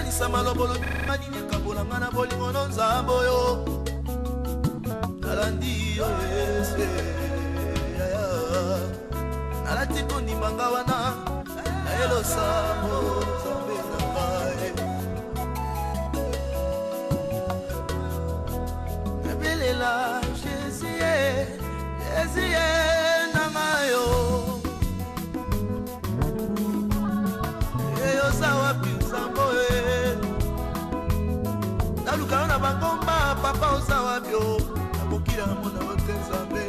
kanisa malobolo manini kabolanga na bolingo no nzambo yo talandi yo ese nalati kondimanga wana na elo sambo zambe na ngai nabelela Jésus na mayo eyo sawa pinsambo naluka na bangomba papa osawa bio nakokila mona wote nzambe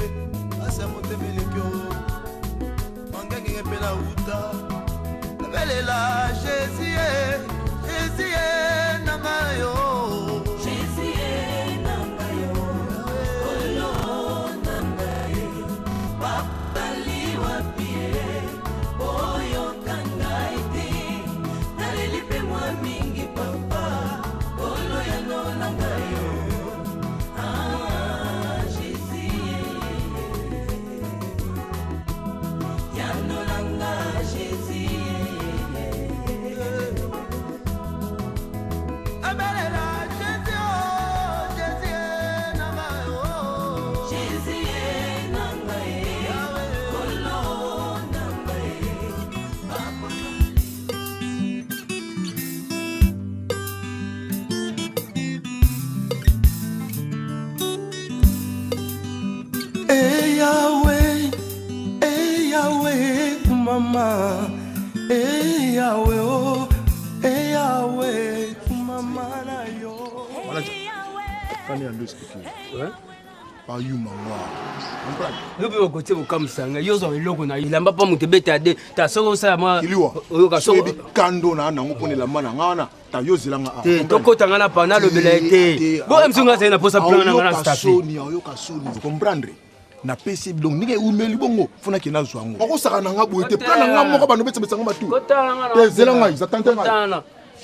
asa motemelekyo mangenge pela uta nabelela Jésus na mayo Mama, Yahweh, oh, Yahweh, Mama, yo. Voilà, quand il y a deux speakers, par you, maman. Yo be ko tebo kam sanga yo zo iloko na ilamba pa mutebete ade ta soko sa ma iliwa yo ka soko kando na ngopone la mana ngana ta yo zilanga a te to kota ngana pa na lo belete bo emsunga sa na posa plan na ngana stafi yo ka soni vous comprendre na PC donc nige umeli bongo funa kina zwango okosaka na ngabo ete plan na ngamo ko bano betse betsa ngaba tu kota ngana te zelanga izatante ngana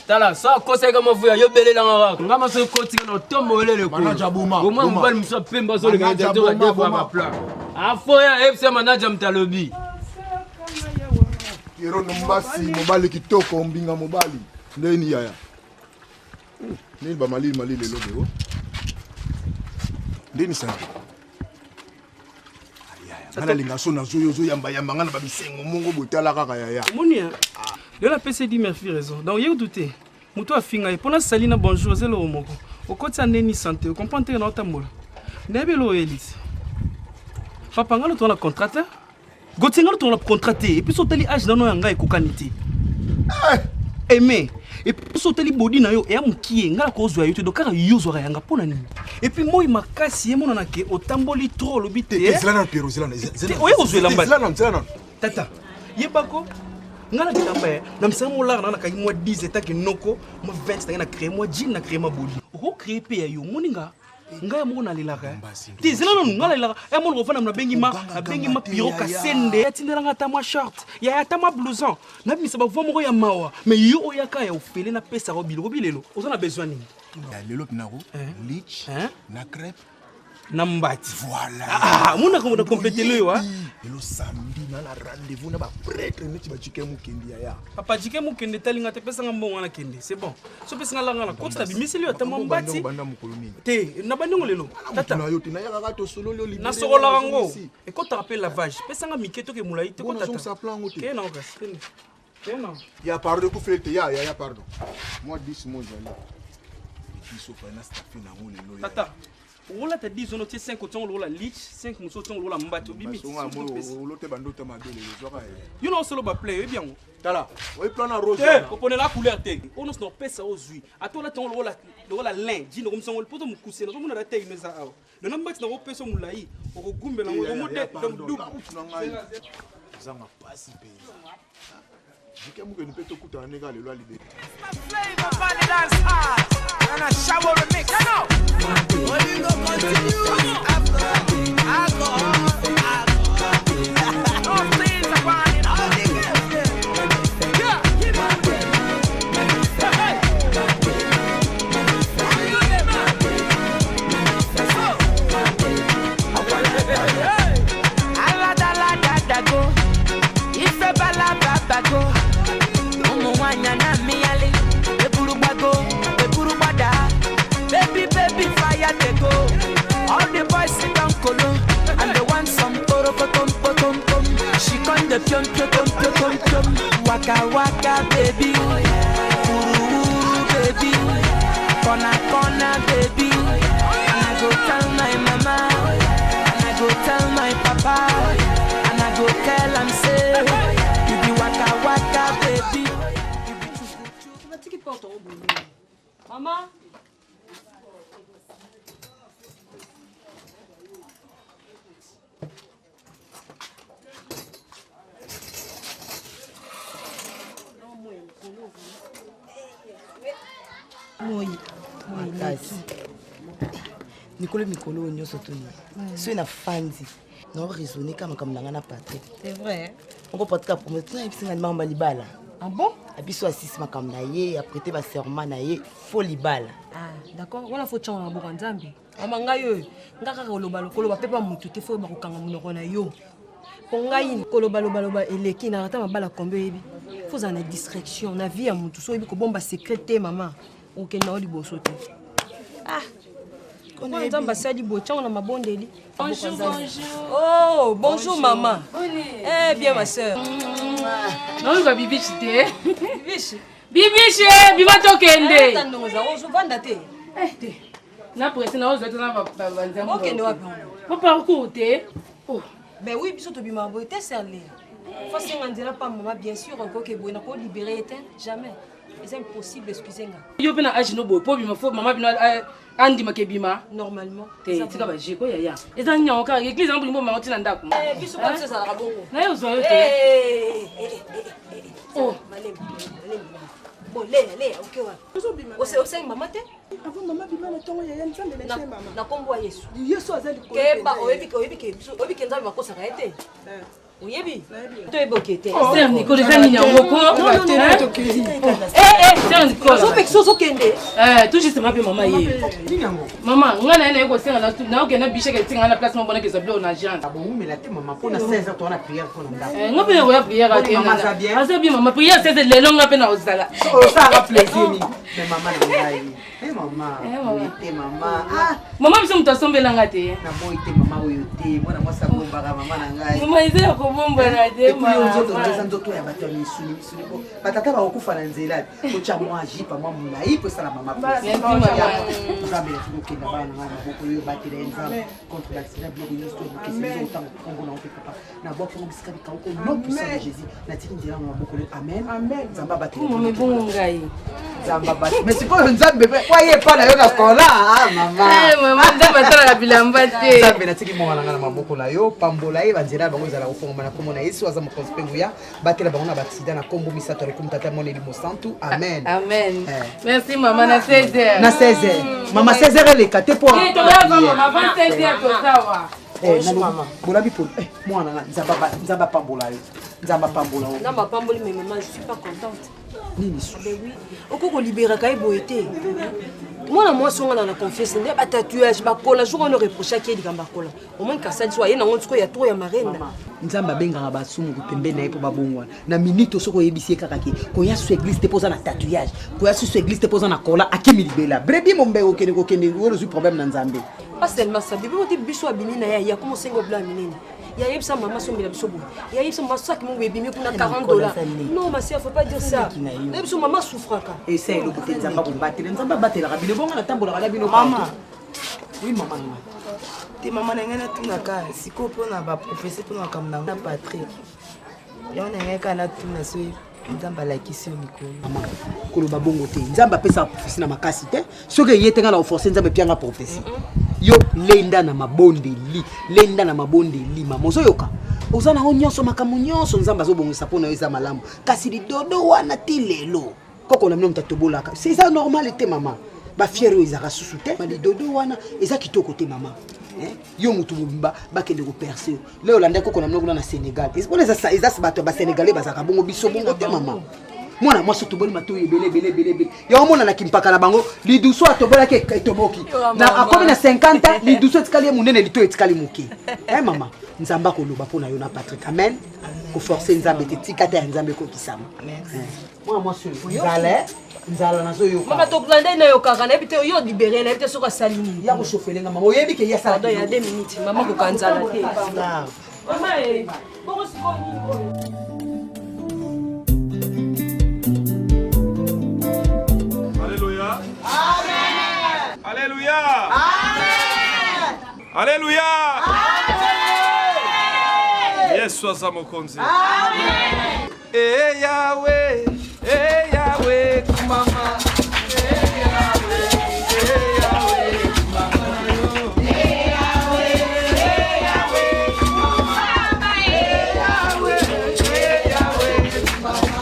tala sa kosa ka mafuya yo belela ngaka ngama so koti na tombo elele ko manager buma buma mbali mso pemba so le ngata to ka defa ma plan afoya FC manager mtalobi yero nombasi mobali kitoko mbinga mobali ndeni yaya nini ba mali lelo beo ndeni sana ala linga so na zoyo zo yamba ngana ba bisengo mongo botala kaka yaya monia le la PCD m'a fait raison donc il douté muto afinga et pona salina bonjour zelo moko okoti aneni santé o comprendre na otambola nebelo elise papa ngalo to na contrat gotinga to na contraté et puis soteli âge na no yanga ekokanité aimer et puis soteli body na yo e amukie ngala ko zwa yo te dokaka yo zwa yanga pona nini et puis moi makasi e mona na ke otamboli trop lobité zelana pero zelana oye ko zwa lamba zelana tata yebako ngala bilamba na msamo la na ka moi 10 eta ke noko mo 20 na créer moi jean na créer ma body o créer pe ya yo moninga ngaya mo na lelaka ti zelana ngala lelaka e mo ngofana na bengi ma piro ka sende atindela ngata ma short ya ata ma blouson na bimisa ba vwa mo ya mawa mais yo oyaka ya ofele na pesa ro bilelo ozana besoin nini ya lelo pinako lich na crêpe na mbati voilà mona ko na compléter le yo lelo samedi na la rendez-vous na ba prêtre neti ba chike mukendi ya papa chike mukende talinga te pesa ngambongo na kende c'est bon so pesa ngala na kota bimisi le ata mbati te na bandingo lelo tata na yo te na ya ka to solo lo libéré na sokola rango e ko te rappelle lavage pesa nga miketo ke mulai te ko tata sa plan ngote ke na okas ke na ya pardon ku felte ya pardon moi 10 mots jali iso fa na staff na ngole lo ya tata ola te 10 ono te 5 otongo lola lich 5 muso otongo lola mbati obimi olo te bando te mabele zoka you know solo ba play bien tala o plan na rose ko pone la couleur te on se no pesa ozui atola tongo lola lin jino comme songo poto mukuse no mona rate imeza awo le nambati na ko pesa mulai o ko gumbela ngo mo de donc double zanga pasi pe Jike muke nipeto kuta nega lelo alibe. And a shower remix. Only go continue after alcohol. No things about it. All the girls. Yeah, keep on. Hey. Ala da go. Ife bala baba go. Omo wanya na mi ale. where they go. All the boys sit down colo, and they want some toro potom potom tom. She come the pion pion pion pion pion. Waka waka baby, uru uru baby, corner corner baby. And I go tell my mama, and I go tell my papa, and I go tell am say, you be waka waka baby. Maman. makasi mikolo mikolo nyonso toni soki na fandi na raisonne ka makambo na nga na Patrick. C'est vrai. Ongo Patrick apromet tuna yebisinga makambo ya libala. Ah bon? Abiso asisi makambo na ye aprete baserment na ye fo libala. Ah d'accord, wana fo tshanga na boka nzambe. Ama ngayo ngaka koloba lokolo ba pepa mutu te fo ba kokanga monoko na yo. Po ngai koloba loba eleki na rata mabala kombe yebi. Faut en être distraction na vie ya mutu so yebi ko bomba secret maman. OK na oli boso te. Ah. Kona nzamba sali bochanga na mabondeli. Bonjour, bonjour. Oh, bonjour maman. Eh bien ma sœur. Non, il va bibiche te. Bibiche. Bibiche, biba tokende. Tandoza, on se vanda te. Te. Na presse na ozo tona ba nzambo. OK ne wa. Pas parcours te. Oh. Ben oui, biso to bima boy te serle. Faut singa ndira pas maman bien sûr encore que boy na ko libérer te jamais. C'est impossible excuser-nga. Yo pena agino boy po bima fo maman bino andi makebima normalement. Te tika ba jiko ya. Eza nyango ka église en bimbo ma otina ndako. Biso pas ça la bongo. Na yo zo yo te. Oh, malem. Bon, le, OK wa. O se maman te? Avant maman bima na tongo ya nzambe na chez maman. Na kombo Yesu. Yesu azali ko. Keba oyebi ke nzambe makosa ka ete. Oyebi? To ebokete. Sœur Nicole eza nini yango ko? Non. Sœur Nicole. So kende. Tout justement pe maman ye. Maman, ngana ene ko senga na okena bisheke tinga na place mo bona ke za blo na agence. Bon, mais la maman pour na 16 heures on a prière pour ndako. Ngape ya prière ate maman za bien. Asa bien maman prière c'est lelo ngape na ozala. Ça a plaisir ni. Mais maman na ngai. Maman. Te maman. Ah, maman biso mto asombela ngate. na boy te maman oyo te. Mwana mwasa bomba ka maman na ngai. Maman eza ko bomba na de maman. Nzoto ya bato ni suni. Batata ba okufa na nzela. Ko cha mwa jipa mwa mulai po sala maman. Merci maman. Nzambe ya tuko na bana na boko yo batela nzambe contre l'accident bloc yo sto que c'est autant Congo na ote papa. Na boko mo bisika ka ko no puissance de Jésus. Na tiki ndira na boko yo amen. Nzamba batela. Maman bongo ngai. Nzamba batela. Mais c'est pas nzambe kwa ye pa na yo na kola maman. Maman nzamba tala la bilamba te. Nzambe na tiki mo na na maboko na yo pambola ye banzela bango zala ofonga na komona Yesu aza mo prospengu ya batela bango na accident na kombo misato rekum tata mona limo santu amen. Amen. Merci maman na 16h. Na 16h. Maman 16h elle est caté pour. Et toi maman avant 16h to sawa. Maman. Bolabi pour. Moi na nzamba pambola yo. Nzamba pambola yo. Nzamba pamboli mais maman je suis pas contente. Nini Ben oui. Oko libérer kai boyete. Moi na songa na confesse ne ba tatouage ba kola jour on reprocher ki dikamba kola. Au moins kasali so ye na ngotiko ya tour ya marenda. Nzamba benga ba sumu kutembe na epo babongwa. Na minute soko yebisi kaka ki ko ya su église te posa na tatouage. Ko ya su église te posa na kola akimi libela. Brebi mombe okene wo rezu problème na Nzambe. Pas seulement ça, bibi oti biso abini na ya comme sengo blanc minene. Ya yebisa maman sombela biso bo. Ya yebisa maman sac mon bébé mi kuna $40. Non ma sœur, faut pas dire ça. Yebisa maman souffre ka. Et c'est le côté Nzamba bombatela. Nzamba batela rabine bonga na tambola kala bino maman. Oui maman. Te maman na tuna ka siko pona ba professeur pona kamna na Patrick. Ya on ngeka na tuna so Nzamba la kisi mikolo. Maman koloba bongo te. Nzamba pesa professeur na makasi te. Soki yetenga na forcer Nzamba pianga professeur. Yo lenda na mabondeli mama ozoyoka ozana onyoso makamu nyonso Nzamba zobongisa pona eza malamu kasi lidodo wana ti lelo koko na mino mtatobolaka c'est ça normal te mama ba fiero ezaka susu te lidodo wana eza kitoko te mama yo mutu mobimba bakende ko percer leo landa koko na mino na Sénégal eza bato ba Sénégalais bazaka bongo biso bongo te mama mwana mwasi toboli matoyi ebele ya omona na kimpaka na bango liduso atobola ke etoboki na akomi na 50 liduso etikali munene lito etikali moke mama nzambe akoloba mpona yo na Patrick. Amen. Koforce nzambe te tika te ya nzambe ekokisama. Mwana mwasi oyo nzala nazoyoka. Mama toblande na yokaka na ebite yo libéré na ebite soka salini. Ya koshofele nga mama oyebi ke ya sala. Pardon, ya 2 minutes. Mama kokanzala te. Mama bongo sikoni. Alléluia. Amen. Alléluia. Amen. Alléluia. Amen. Yes, sois mokonzi. Amen. Eh Yahweh, mama. Eh Yahweh, mama. Eh Yahweh, mama. Eh Yahweh, mama.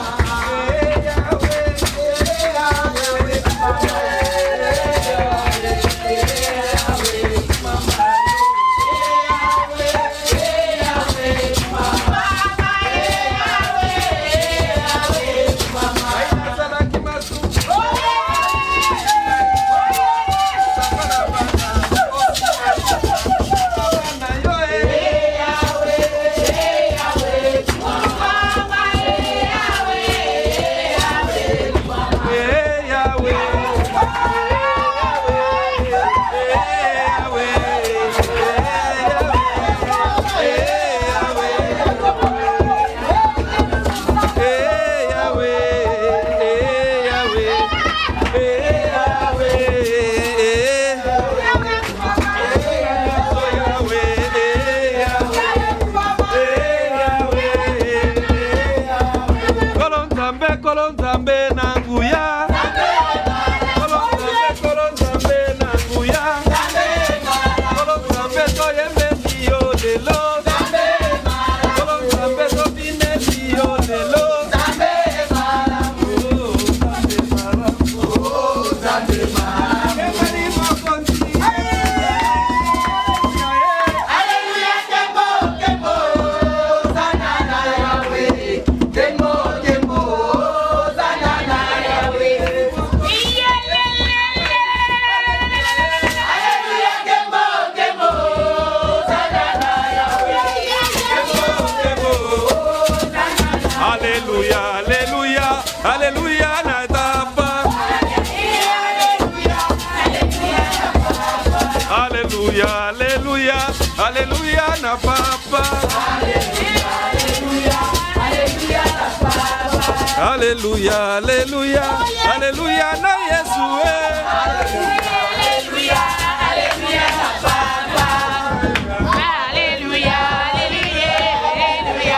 Alléluia na papa. Alléluia, alléluia, alléluia na Yesu. Alléluia, alléluia na papa. Alléluia, alléluia, alléluia.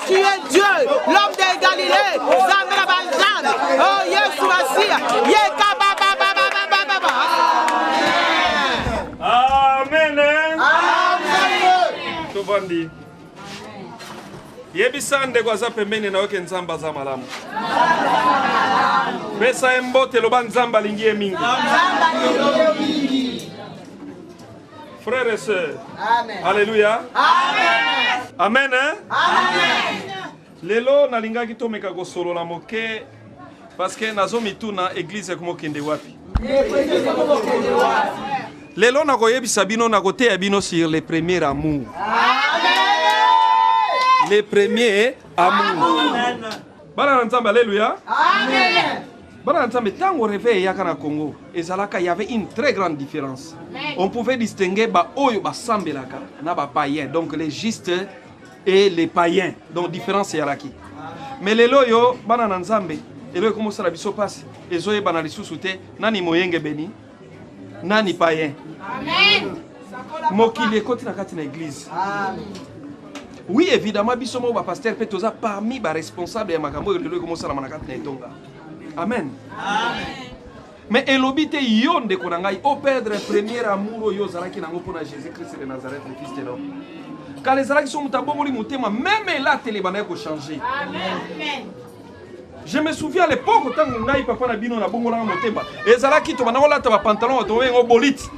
Tu es Dieu, l'homme de Galilée, oh Yesu Asia, Amen. Amen. Tubandi. Yebisande kwa za pembeni na weke nzamba za malamu. Pesa embote loba nzamba lingie mingi. Frères et sœurs. Amen. Alléluia. Amen. Amen. Amen. Lelo nalingaki tomeka kosolo la moke parce que nazo mituna église comme kende wapi. Lelo nakoyebisa bino nakoteya bino sur les premiers amours. Amen. Les premiers amours. Amen. Bana nzamba alléluia. Amen. Bana nzamba tango réveil yaka na Congo, ezalaka y avait une très grande différence. Amen. On pouvait distinguer ba oyo ba sambelaka na ba païens, donc les justes et les païens. Donc différence yalaki. Mais lelo yo bana nzambe Elo comme ça la biso passe. Ezoye banali sous-souté. Nani moyenge béni. Nani païen. Amen. Mokili ekoti na kati na église. Amen. Oui, évidemment, biso mo ba pasteur peut toza parmi ba responsable ya makambo elo comme ça la manakati na etonga. Amen. Amen. Mais elobite yonde konangai au perdre premier amour yo zalaki nango pona Jésus Christ de Nazareth le fils de l'homme. Quand les zalaki sont mutabomoli mutema même là télé bana ko changer. Amen. Je me souviens à l'époque tant ngai papa na bino na bongo na motema. Ezalaki to bana olata ba pantalon to wengo bolit.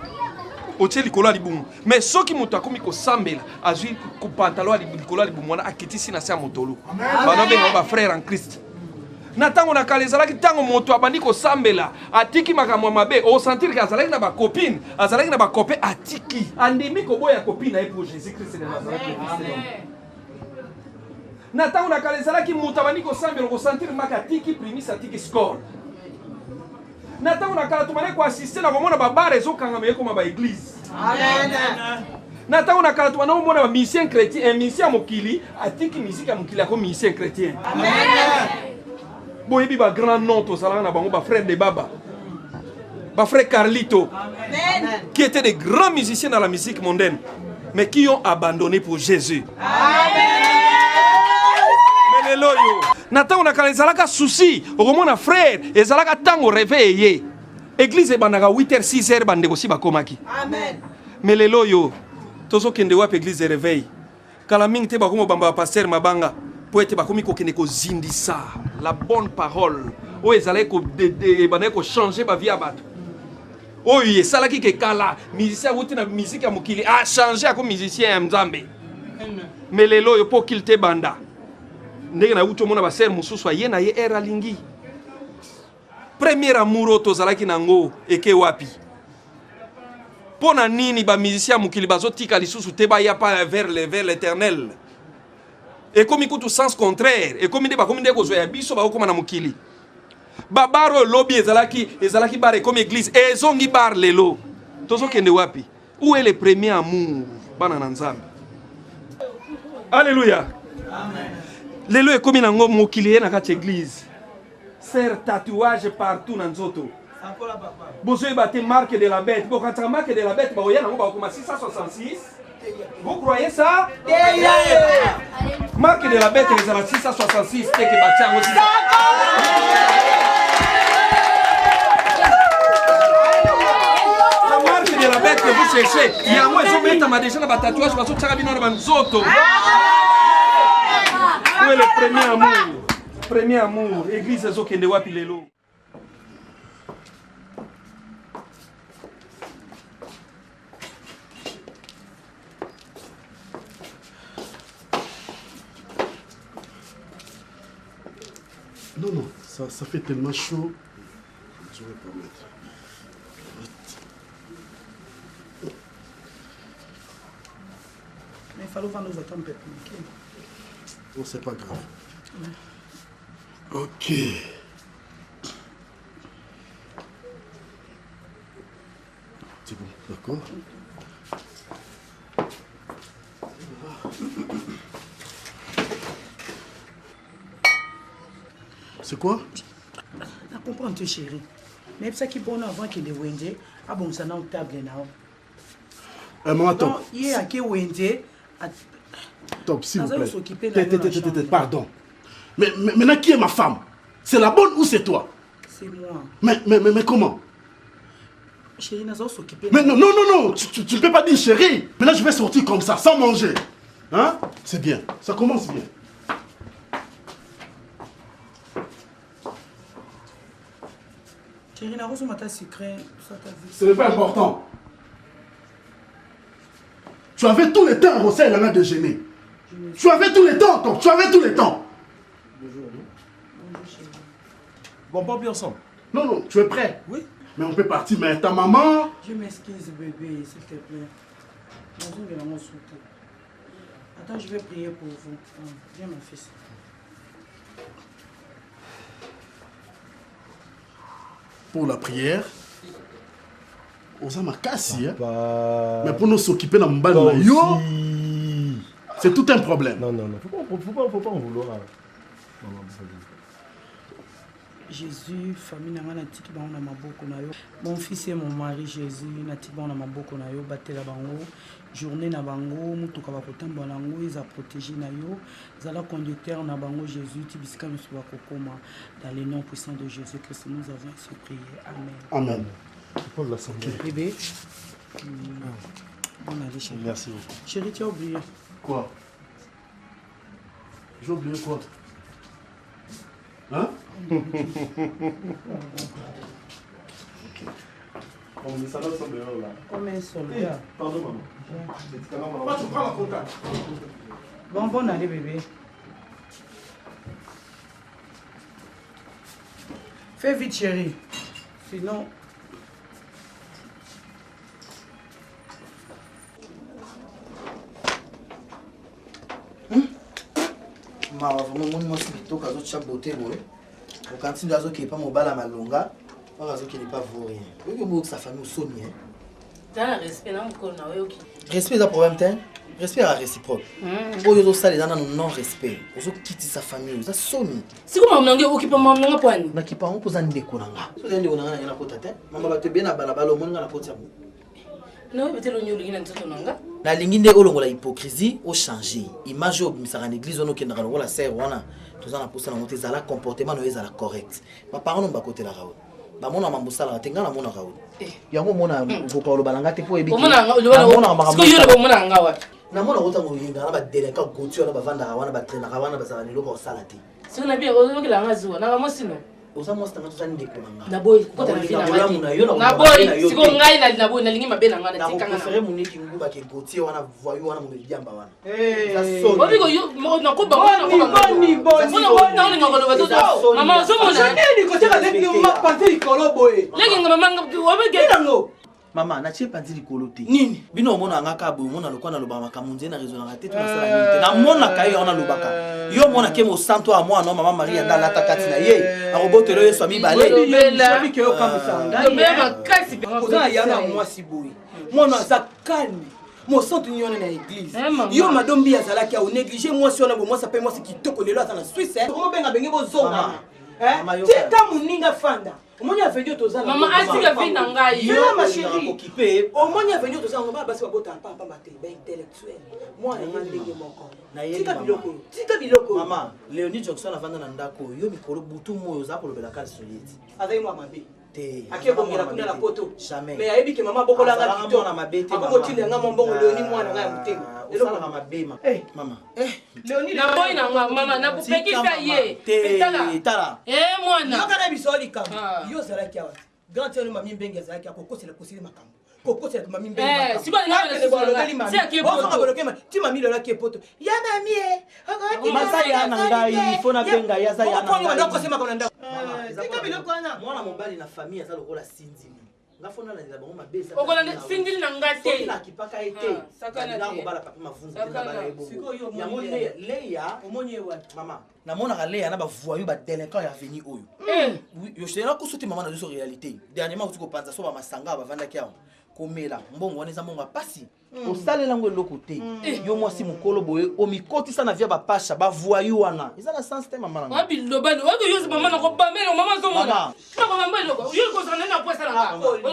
Otie likolo libumu. Mais soki mutu akomi ko sambela azui ko pantalon likolo libumu na akitisi na sia motolo. Bana benga ba frère en Christ. Na tango na kale ezalaki tango moto abandi kosambela atiki makambo mabe osentir ke azalaki na bacopine azalaki na bacopain atiki andimi koboya copine na ye pour Jésus Christ de Nazareth le fils de l'homme. Na tango na kale ezalaki moto abandi kosambela kosentir maka atiki primis atiki score. Na tango na kale tumane koassiste na komona babare ezokanga meye koma baeglise. Amen. Na tango na kale tumane komona bamisien chrétien un misien mokili atiki musique ya mokili ako misien chrétien. Amen. Boyebi ba grand nom to salanga na bango ba frère de Baba. Ba frère Carlito. Amen. Qui étaient des grands musiciens dans la musique mondaine mais qui ont abandonné pour Jésus. Amen. Mais les loyo. Nathan on a quand ezalaka souci, au moins frère, ezalaka tango réveillé. Église banaka 8h 6h bande aussi ba komaki. Amen. Mais les loyo. Tozo kende wap église réveil. Kala mingte ba komo bamba pasteur mabanga. Pour être bakomi ko kene ko zindisa la bonne parole o ezalé ko bané ko changer ba vie abato o yé salaki ke kala musicien wuti na musique ya mokili a changer ako musicien ya Nzambe mais lelo yo po kilte banda ndenge na wuto mona ba ser mususu ye na ye era lingi premier amour to zalaki nango eke wapi pona nini ba musicien mokili bazotika lisusu te ba ya pa vers l'éternel. Et comme il coûte au sens contraire, et comme il dit, comme il dit, biso ba okoma na mukili. Babaro lobby ezalaki bare comme église, et zongi bar lelo. Tozo kende wapi? Où est le premier amour? Bana na Nzambe. Alléluia. Amen. Lelo est comme nango mukili na kati église. Faire tatouage partout na nzoto. Bozoe bate marque de la bête. Bon quand tu marque de la bête, ba oya nango ba okoma 666. Vous croyez ça? Marque de la bête les a 666 que Batian aussi. La marque de la bête que vous cherchez, il y a moi je mets ma déjà dans tatouage parce que tu as mis dans banzoto. Où est le premier amour? Premier amour, église ezokende wapi lelo. Non, ça fait tellement chaud. Je vais pas mettre. Mais il fallait voir nous attendre un peu. Oh, c'est pas grave. Ok. C'est bon, d'accord. C'est quoi? Je comprends, chérie. Mais ça qui est bon avant qu'il y ait des Wendy, ah bon, ça n'a pas de table là. Maman, attends. Il y a qui Wendy. Top, s'il vous plaît. Pardon. Mais maintenant, qui est ma femme? C'est la bonne ou c'est toi? C'est moi. Mais comment? Chérie, nous allons s'occuper. Mais non, tu ne peux pas dire chérie. Maintenant, je vais sortir comme ça, sans manger. Hein? C'est bien. Ça commence bien. Chérie, nous avons un secret. Ce n'est pas important. Tu avais tout le temps à Rossel là de gêner. Tu avais tout le temps, donc tu avais tout le temps. Bonjour chérie. Bon, pas bien ensemble. Non, tu es prêt? Oui. Mais on peut partir, mais ta maman... Je m'excuse bébé, s'il te plaît. Attends, je vais prier pour vous. Viens mon fils. Pour la prière, Osama Kassi, hein? Mais pour nous s'occuper dans le yo, c'est tout un problème. Non, faut pas en vouloir. Jésus, famille nanga na tiki bango na maboko na yo. Mon fils et mon mari Jésus na tiki bango na maboko na yo batela bango. Journée na bango mutuka ba kotambola nango ils a protégé na yo. Zala conducteur na bango Jésus tibisika miso ba kokoma dans le nom puissant de Jésus-Christ nous avons ainsi prié. Amen. Amen. Pour la santé. Bébé. Bon allez chérie. Merci beaucoup. Chérie, tu as oublié. Quoi? J'ai oublié quoi? Hein? On met ça là, ça dehors là. Comme un soldat. Pardon, maman. Pas tu prends la coca. Bon allez bébé. Fais vite chérie. Sinon... mawa vraiment moi c'est plutôt kazo tcha beauté boy au cantine azo qui pas mobala malonga pas azo qui n'est pas vaurien oui que sa famille sonnie hein t'as respect na mko na wewe respect za problème t'es respect à réciproque oyo zo sala dans non respect ozo quitter sa famille za sonnie si comme mnange okipa mnanga pwani na kipa on poza ndeko nanga so ndeko nanga na kota te mama ba te bien na balabala omonga na kota mo no betelo nyolo ngina ntoto nanga na lingi nde olongola hypocrisie o changer image au misaka en église ono kendaka longola sœur wana tozana posa na moté zala comportement no ezala correct ba parents no ba côté la rawo ba mona mambusala tenga na mona rawo yango mona ko pa lo balanga te po ebi mona ngo yo lo mona nga wa na mona kota mo yinga na ba delinquant gotu na ba vanda wana ba traîner wana ba zala loko sala te si on a bien o ngila nga zuwa na mo sino oza mo stanga tozani ndeko nanga na boy kota na fina na boy siko ngai na boy na lingi mabe na nga na tikanga na préféré muniki nguba ke gotier wana voyou wana mo diamba wana obi ko yo na ko ba boni na olinga ko ba to mama zo mona nini ko teka leki ma panté likolo boye leki nga mama obi ke nango mama na tie panté likolo te nini bino mona ngaka boye mona lokwa na loba makamunze na raison na tete na sala nini te na mona kai ona lobaka yo mona ke mo santo a moi non mama Maria ndala takati na ye arobotelo yeso ami bale sabi ke yo kambisa ngai mema kasi kozana yana mwasi boye mwana aza calme mo santo nyone na église yo madombi azalaki a négliger mwasi wana bo mwasi pe mwasi kitoko lelo ata na Suisse ko benga benge bozonga tika muninga fanda omoni avenue tozana mama atika vina ngai yo ma chérie occupé omoni avenue tozana ngoma basi babota papa mate ba intellectuel mwana ngandenge moko na tika biloko mama Léonie Jackson avanda na ndako yo mikolo butu moyo za kolobela kasi soyeti azai mwa mabe te akebongela kuna la poto jamais mais ayebi ke mama bokola nga kito na mabete mama tili nga mbongo Léonie mwana nga mutema lelo na mabema mama Léonie na boy na nga mama na kupekisa ye tala mwana yo kana bisoli kama yo zalaki awa grand tene mami mbenge zalaki akokosela kosile makambo kokosela mami mbenge si ba nga si akepoto ti mami lola kepoto ya mami masa ya na ngai fona benga ya za ya na ngai ndako sema kana ndako tika biloko wana mwana mobali na famille za lokola sinzimi ngafona la ndaba ngoma besa okola sindili na ngate na kipaka ete sakana na bala papa mavungu tena bala ebo ya mole leya omonye wapi mama na mona leya na ba voyou ba délinquant ya veni oyo oui yo chéra ko sote mama na zo réalité dernièrement ko panza so ba masanga ba vanda kiao komela mbongo wana eza mbongo pasi osalela ngo eloko te yo mwasi mokolo boye omikotisa na via bapasha bavoyu wana eza na sens te mama nanga wabilobani wako yozi mama na kobamela mama zomona na kobamba eloko yo ko sana na posa na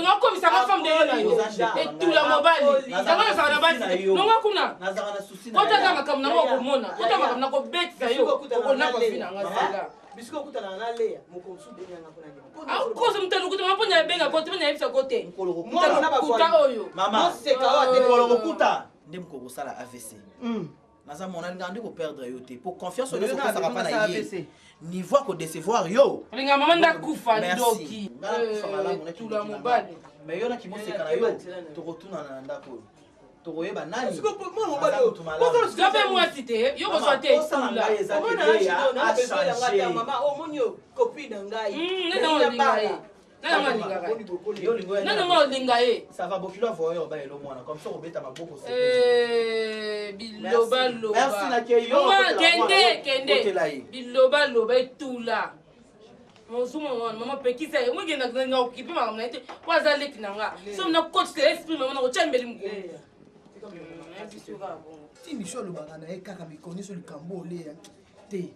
nga komisa ka femme de yo et tout la mobali zanga na sana basi no ngakuna nazaka na souci na kota kama kama na komona kota kama na kobetsa yo ko na ko fina nga sala bisiko kutana na leya mokomsu benyanga kuna au kozo mtalo kuta maponya benga kote benya yebisa kote mwana na kuta oyo mama seka wa de kolongo kuta ndem ko sala AVC naza mona ngandi ko perdre yo te pour confiance on ne saka pas na ye niveau ko décevoir yo linga mama ndakufa ndoki tout la mobali mais yo na kimoseka na yo to retourna na ndako tokoyeba nani gabe mwasi te yo kozwa te mama omoni copine na ngai nanga olinga ye sava bokilo avoyo ba elo mwana comme ça obeta maboko bilobaloba kende bilobaloba etula mozuma wana mama pekisa ye mwigenda nga okipe makambo na ye te po aza leki na nga so mna kotisa esprit mama na kotyambeli mokolo ti miso alobaka na ye kaka mikoni so likambo oleya te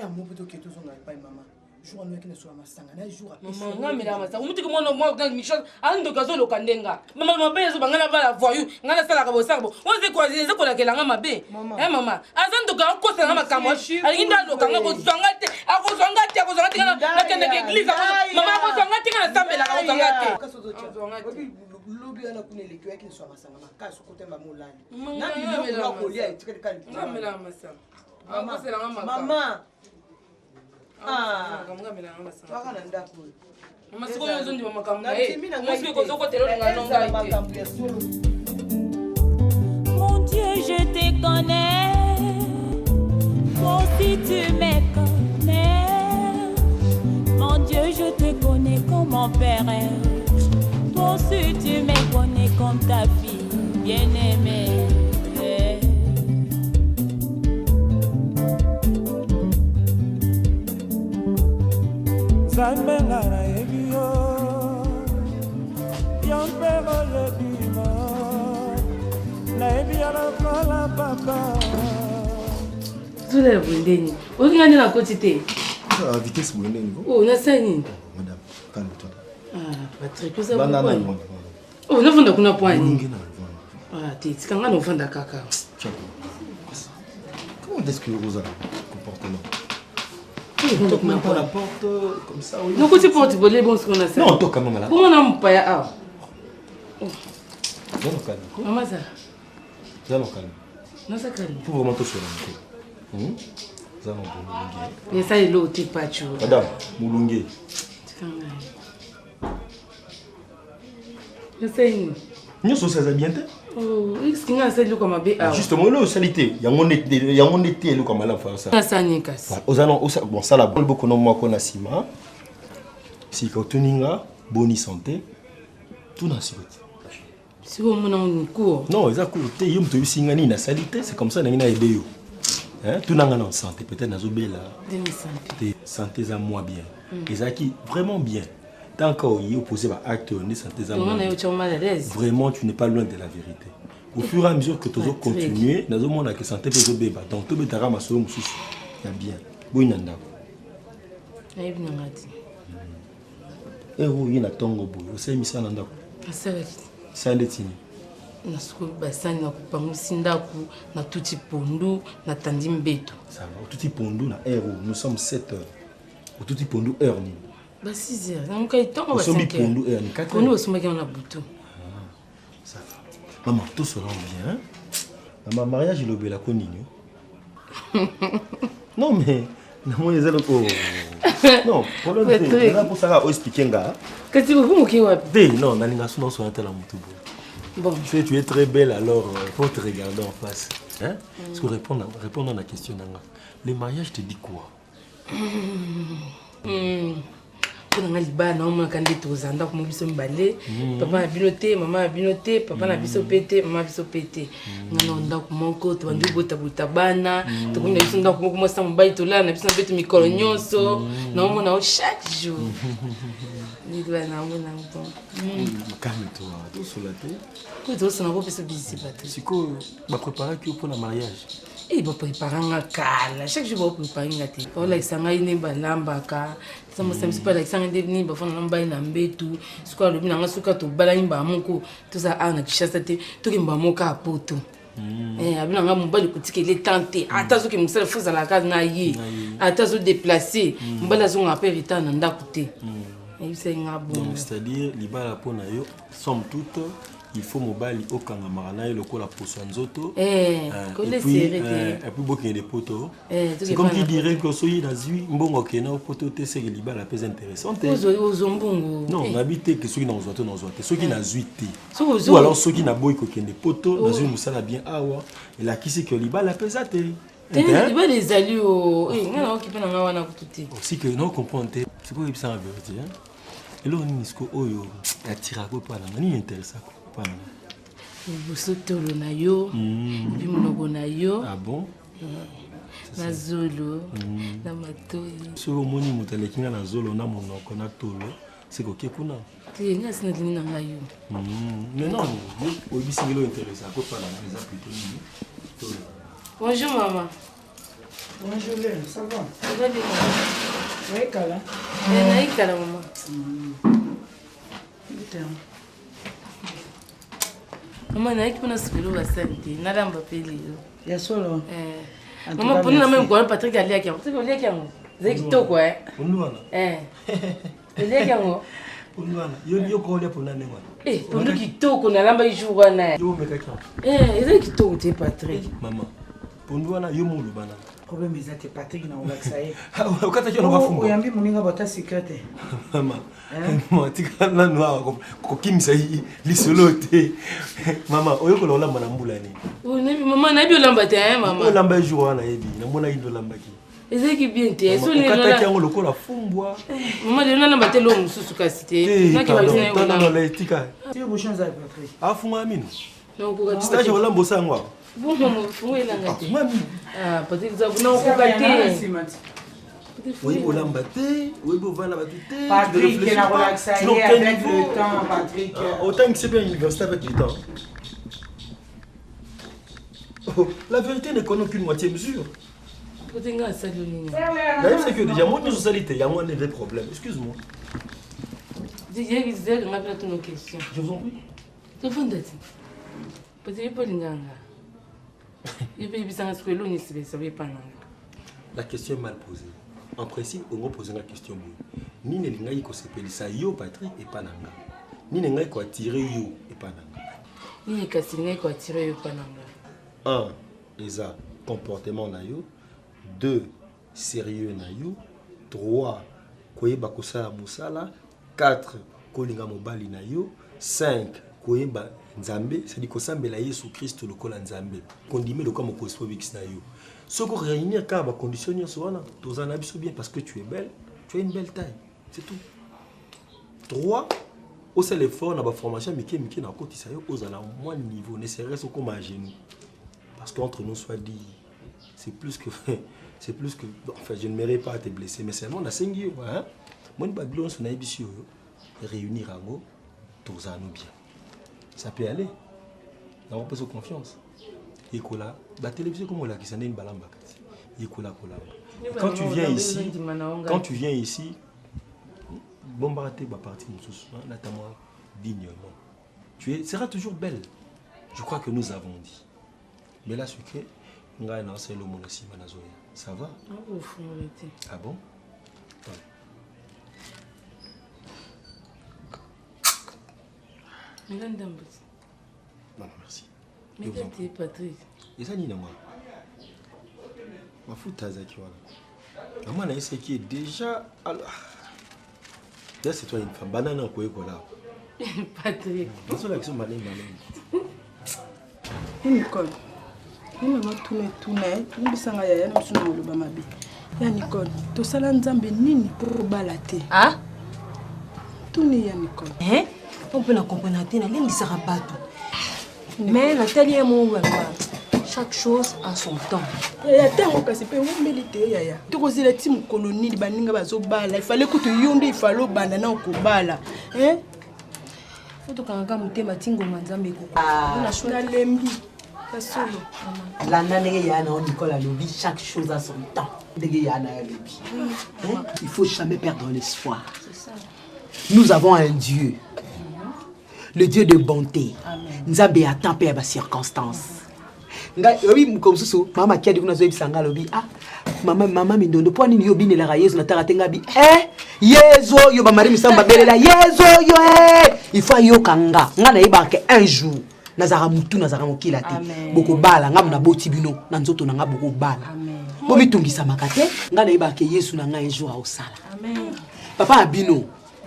amo mpe tokee tozonga epai mama jour nous qui ne soit masanga na jour maman ngamela masanga mutu ko mono mo dans Michel ando gazo lo kandenga maman mabe zo bangana bala voyu ngana sala ka bosako oze ko azize ko la kelanga mabe maman azando ga ko sala makambo alinda lo kanga ko zonga te na kende ke église maman ko zonga te na sambela ka zonga te lobi ana kunele kyo qui ne soit masanga makaso ko temba molani na biloko ko lia etikali kali ngamela masanga maman Mon Dieu, je te connais, toi aussi tu me connais. Mon Dieu, je te connais comme mon père, toi aussi tu me connais comme ta fille bien-aimée. Zambenga na ebio Yompero le bimo Na ebia la kola papa Zule bundeni Okinga nina kotite vitesse bundeni Oh na sani Madame calme-toi Patrick vous avez Oh na funda kuna pwani Titi kanga no funda kaka Comment est-ce que Rosa comportement Donc maintenant la porte comme ça. Donc tu portes voler bon ce qu'on a ça. Non, toi quand même là. Comment on a pas ah. Viens au calme. Maman ça. Viens au calme. Non ça calme. Faut vraiment te soigner. Ça on peut. Mais ça est l'eau tu pas tu. Madame, Moulungue. Je sais. Nous sommes ça bien té. Oh, est-ce qu'il y a ça comme abé ah. Justement là salité, il y a mon été là comme là faire ça. Ça nikas. Bon ça la beaucoup non moi qu'on a sima. Si quand tu n'as bonne santé, tout n'a pas. Si vous mon cours. Non, ça court té yum to singani na salité, c'est comme ça na ina aider yo. Hein, tout n'a en santé, peut-être na zobela. Santé. Santé à moi bien. Et ça qui vraiment bien. Tant qu'il est opposé à acte, on est santé à moi. Vraiment, tu n'es pas loin de la vérité. Au fur et à mesure que tu vas continuer, dans le monde qui santé peut être bébé. Donc, tu peux te ramasser au moussous. Il y a bien. Boinanda. Aïe, bien dit. Et où il y a tongo boy. Vous savez, ça n'anda. Ça l'est-il. Na school basani na kupangu sindaku na tuti pondu na tandi mbeto. Ça va. Au tuti pondu na heure. Nous sommes 7 heures. Au tuti pondu heure ni. Bah 6 heures. Donc il tombe à 5 heures. Pondu heure ni 4 heures. Pondu au sommet on a bouton. Ça va. Maman, tout sera bien. Maman, mariage il obéit la connigne. Non mais non les autres. Non, pour le dire, là pour ça on expliquer nga. Que tu veux vous wapi? Non, na ninga sono so atela mutubo. Bon. Tu es très belle alors, faut te regarder en face. Hein? Est-ce que répondre à la question nanga. Le mariage te dit quoi? Pour nga liba na on kandi tozanda ko mobiso mbale papa na binoté maman na binoté papa na biso pété maman biso pété ngana onda ko monko to bandu bota bota bana to ko biso ndako ko mo sa mobali to la na biso na beto mikolo nyonso na on na chaque jour ni doit na on na bon calme-toi tout sur la tête ko to so na ko biso bisi bato siko ba préparer que pour le mariage. Et va préparer un cal. Chaque jour, va préparer un thé. On a essayé de faire un lambaka. Ça me semble pas l'exemple de venir pour faire un lambaka n'ambé tout. Ce qu'on a le bien, ce qu'on a tout balayé bamoko. Tout ça, on a chassé tête. Tout qui bamoka à poto. Eh, avec un mobile de petit qui est tenté. Attends, ce qui me sert fou à la case naïe. Attends, ce déplacé. Mobile à son appel est en anda côté. Et c'est un bon. C'est-à-dire, l'ibala pour naïo, somme toute. Il faut mobile au Kangamarana et le col à Poussanzoto. Et puis beaucoup de poteaux. C'est comme qui dirait que soyez dans une bonne okena au poteau c'est que l'ibal la plus intéressante. Non, on habite que ceux qui n'ont pas ceux qui n'ont pas ou alors ceux qui n'ont pas des poteaux dans une moussala bien awa et là qui c'est que l'ibal la plus intéressante. Il va les alliés au aussi que non comprendre c'est quoi ça en vérité hein. Et là on disco oyo attira quoi pas là ni intéressant. Bosotolo na yo, puis monoko na yo. Ah bon? Na zolo, na matoi. Si vous moni mutaleki na zolo na monoko na tolo, c'est quoi kuna? Tu nga sina dini na ngayo. Mais non, au bisingelo intéressant quoi pas là, les plutôt. Bonjour maman. Bonjour Léa, ça va? Ça va bien. Naikala. Naikala maman. Maman naiki pona sikulu basante nalamba pe lelo. Ya solo. Maman poni na même kwa Patrick alia kyango. Patrick alia kyango. Zekitoko Unduana. Alia kyango. Unduana. Yo ko le pona nenga. Pondo kitoko nalamba ijuwa na. Yo meka kyango. Zekitoko te Patrick. Maman. Ponduana yo mulu bana. Problème ezate Patrick na olaksaye. Ukata kyo ngafumba. Oyambi muninga bota secret. Maman. Maman tika na noa ko kimisa lisolo te. Maman oyo ko lola mana mbula ni. Nebi maman nabi olamba te maman. Olamba jour na yebi. Na mona indo lamba ki. Ezeki bien te. So ni ukata kyango lokola fumbwa. Maman de na lamba te lo mususu kasite. Na ki bazina yo. Non la tika. Tu es bouchon za Patrick. Afunga mino. Non ko ka stage wala mbosa ngwa. Bon maman funga ilanga te. Mami. Patrick za kuna ko ka te. Oui, au lambaté, oui, au van lambaté. Patrick, il a relaxé avec le temps, Patrick. Autant que c'est bien l'université avec le temps. La vérité ne connaît qu'une moitié mesure. D'ailleurs, c'est que déjà, moi, nous allons il y a moins de problèmes. Excuse-moi. Je vous en prie. Tu vas dire. Peut-être pas l'inganga. Il peut y avoir ce que l'on ne savait pas. La question est mal posée. En principe, on va poser la question. Ni ne lingai ko sepelisa yo Patrick et pananga. Ni ne ngai ko attirer yo et pananga. Ni ne kasingai ko attirer yo pananga. 1. Les comportement na yo. 2. Sérieux na yo. 3. Koyeba kosala musala. 4. Kolinga mobali na yo. 5. Koyeba nzambe, c'est-à-dire kosambela Yesu Christ lokola nzambe. Kondime lokola mokosi bix na yo. Ce qu'on réunit quand on conditionne tous en abus bien parce que tu es belle, tu as une belle taille, c'est tout. 3. Au seul effort dans la formation mais qui n'a côté ça aux à moins niveau ne serait-ce comme à genoux parce qu'entre nous soit dit c'est plus que enfin je ne mérite pas à te blesser mais c'est non la 5 jours hein moi pas glon sur naibisi réunir en haut tous en nous bien ça peut aller on peut se confiance. La télévision comme on l'a qui s'en est une balamba. Quand tu viens ici, bombarder ma partie notamment dignement. Tu seras toujours belle. Je crois que nous avons dit. Mais là ce que on a lancé le monde aussi manazoya. Ça va? Ah bon? Non, merci. Mais t'es Patrick. Et ça n'y a moi. Ma fout à Zaki voilà. Maman a essayé qui est déjà. Là c'est toi une femme. Banane en quoi là. Patrick. Non c'est l'action malin. Nicole. Ni maman tourne. Tu me sens à yaya na suna le bamabi. Ya Nicole. To sala nzambe nini pour balater. Ah? Tourne ya Nicole. On peut la comprendre na lingi sera bateau. Mais Nathalie et moi, chaque chose a son temps. Yaya tango kasi pe mélité yaya. Tu causes la team colonie de baninga bazo bala. Il fallait que tu yonde il fallait banana ko bala. Faut que kanga mutema tingo manzambe ko. Na shona lembi. Kasolo. La nane yana on Nicole a lobby chaque chose a son temps. Dege yana lobby. Il faut jamais perdre l'espoir. C'est ça. Nous avons un Dieu. Le Dieu de bonté. Nzambe attend peu à circonstances. Oui, comme ça, maman qui a dit que nous avons sanga lobby. Ah, maman mindondo point ni yobi ne la rayeuse na taratenga bi. Yezo yo ba mari misamba belela yezo yo il faut yo kanga. Nga na ibanke un jour. Nazara mutu nazara mokila te. Boko bala nga na boti bino na nzoto na nga boko bala. Bo mitungisa makate nga na ibanke Yesu na nga un jour a osala. Amen. Papa abino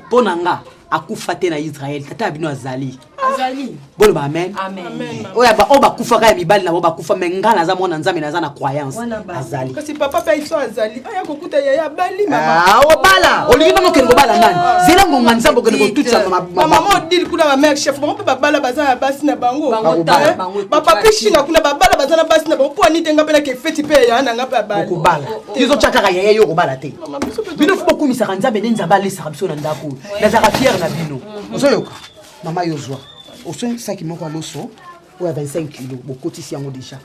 pona nga akufa te na Israël tata abino azali. Azali. Bolo ba amen. Amen. Oya ba oba kufa ka mibali na oba kufa menga na za mwana nzambe na za na croyance. Azali. Kasi papa pa iso azali. Aya kokuta yaya bali mama. Ah obala. Olinga no kengo bala nani? Zela ngonga nzambo kengo tutsa mama. Mama mo dil kuna ba mère chef. Mama pa bala bazana basi na bango. Papa pishinga kuna ba bala bazana basi na bango. Po ani tenga pela ke feti pe ya na ngapa bala. Ko bala. Tizo chaka ka yaya yo ko bala te. Bino fo ko misaka nzambe ne nzamba lesa biso na ndako. Na za fier na bino. Ozoyoka. Mama yozwa. Au sein ça qui manque à l'osso, ou à 25 kilos, beaucoup ici en déjà.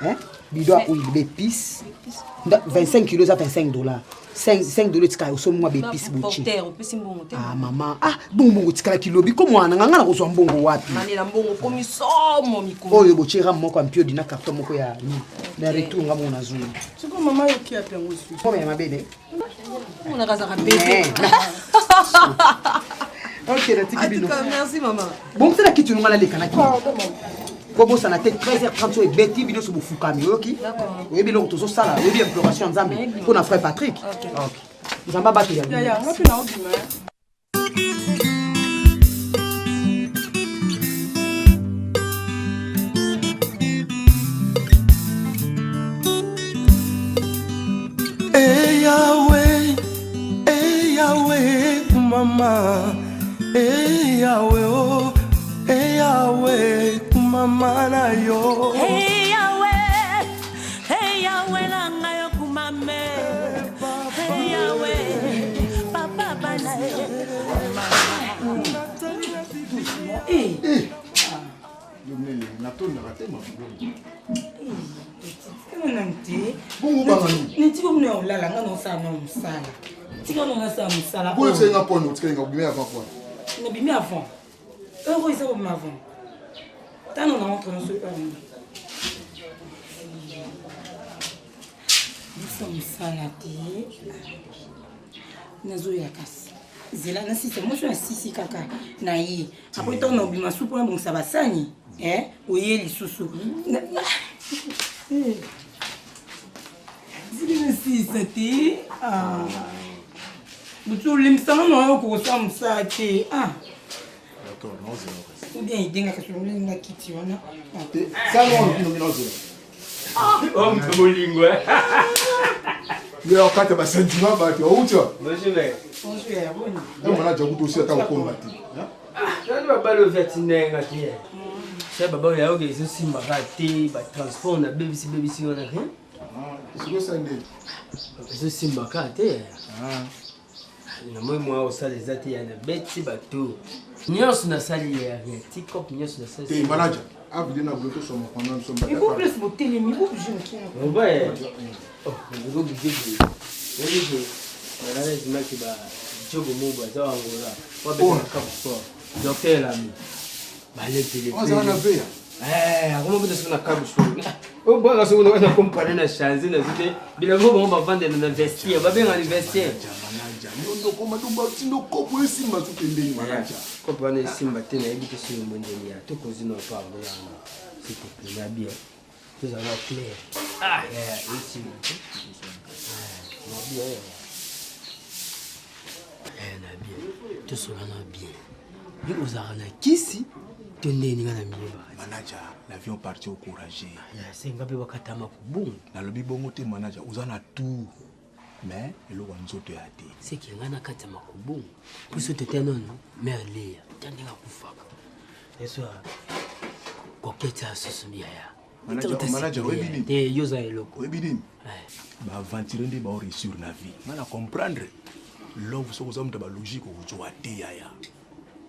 Hein? Bidon à huile d'épices. 25 kilos à $25. $5 tika oso mwa bepisi bochi. Porteur opesi mbongo te. Ah maman, ah bongo tika kilobi ko mwana nganga na kozwa mbongo wapi? Manela mbongo komi somo mikolo. Oyo bochira moko ampio dina carton moko ya ni. Na retour nga mona zulu. Siko mama yoki ape ngo su. Ko ya mabele. On a kazaka bébé. OK, la tiki bino. Merci maman. Bon, c'est la qui tu nous la kana ki. Comme ça na tête 13h30 et beti bino so bofukami, OK? D'accord. Oui, bino to so sala, oui bien imploration nzambe. Pour na frère Patrick. OK. Nzamba ba ya. Ya, ngapi na obima. Yahweh, mama, Yahweh, oh, Yahweh, mama na yo. Yahweh, la ngayo kumame. Yahweh, papa bana. Tika no nasa musala. Pour essayer na pono, tika nga bimé avant quoi. Na bimé avant. Euro isa ko avant. Tano na entre no so. Nasa musala te. Nazo ya kasi. Zela na sisi mo so na sisi kaka na yi. Après to na bima supu na bongisa basani. Oye lisusu. Zile sisi te. Ah. Butu limsanga no ko sa musate. Ah. D'accord, non c'est ou bien il dinga ka sulu linga kiti wana. Ça non non c'est. Oh mbolingo. Yo kata ba sentiment ba tu ou tu. Bonjour. Bonjour, bon. On m'a déjà goûté aussi à ta combattre. Ah, baba le vetinenga ti. C'est baba ya oge so simba kati ba transport na BBC wana hein? Ah, c'est quoi ça ndé? So simba kati. Ah. Na moi au sale zati ya na beti bato. Nyos na sali ya tikop nyos na sali. T'es manager. Ah, vous na bloqué sur mon pendant son Il faut plus botter les mi, vous je me qui. On va. Oh, on va bouger. Oui. On a les mecs qui ba jogo moba za wangola. Wa beta kap sport. Docteur ami. Ba le télé. On ça na veille. Comment vous êtes sur la carte au bois, la seconde, on a comparé la chance, bila vous, on va vendre dans investir, on va bien investir. Non, comment tu vas tu nous comprends si ma tout est bien manager. Comprenez si ma télé est habituée sur le monde de tout cause nous parle c'est tout bien bien. Tout ça va clair. Ah, ici. Bien. Tout ça va bien. Vous avez ici. Manager, l'avion parti au courageux. C'est un peu wakatama kubungu. Na lobi bongo te manager, uzana tout. Mais le wanzoto ya te. C'est qu'il ngana katama kubungu. Pour ce tétanon, mais aller, tandinga kufaka. Et ça koketa susumia ya. Manager, oui bini. Te yoza eloko. Oui bini. Ba aventurer ndi ba réussir na vie. Mana comprendre. L'homme so kozamta ba logique ko joa te ya.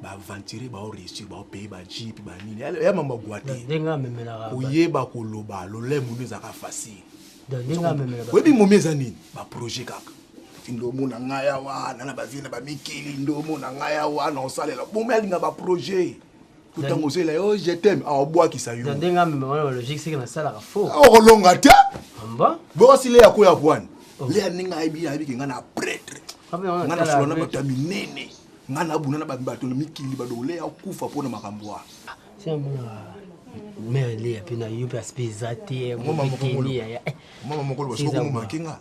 Ba aventurer ba réussir ba payer ba jeep ba nini ya mama gwate denga memela ba oyeba koloba lole munu za ka facile denga memela ba webi momeza nini ba projet kaka ndo mona ngaya wana na ba vina ba mikili ndo mona ngaya wana osalela bombe alinga ba projet tutango zela yo je t'aime a obwa kisayo denga memela logique c'est que na sala ka fo o longa ta amba bo sile ya ko ya bwana le aninga aibi kinga na prêtre ngana fulona bataminene ngana buna na bato mikili badole ya kufa pona makambwa mais les apena yupe aspezate mama mokolo basoko mama kinga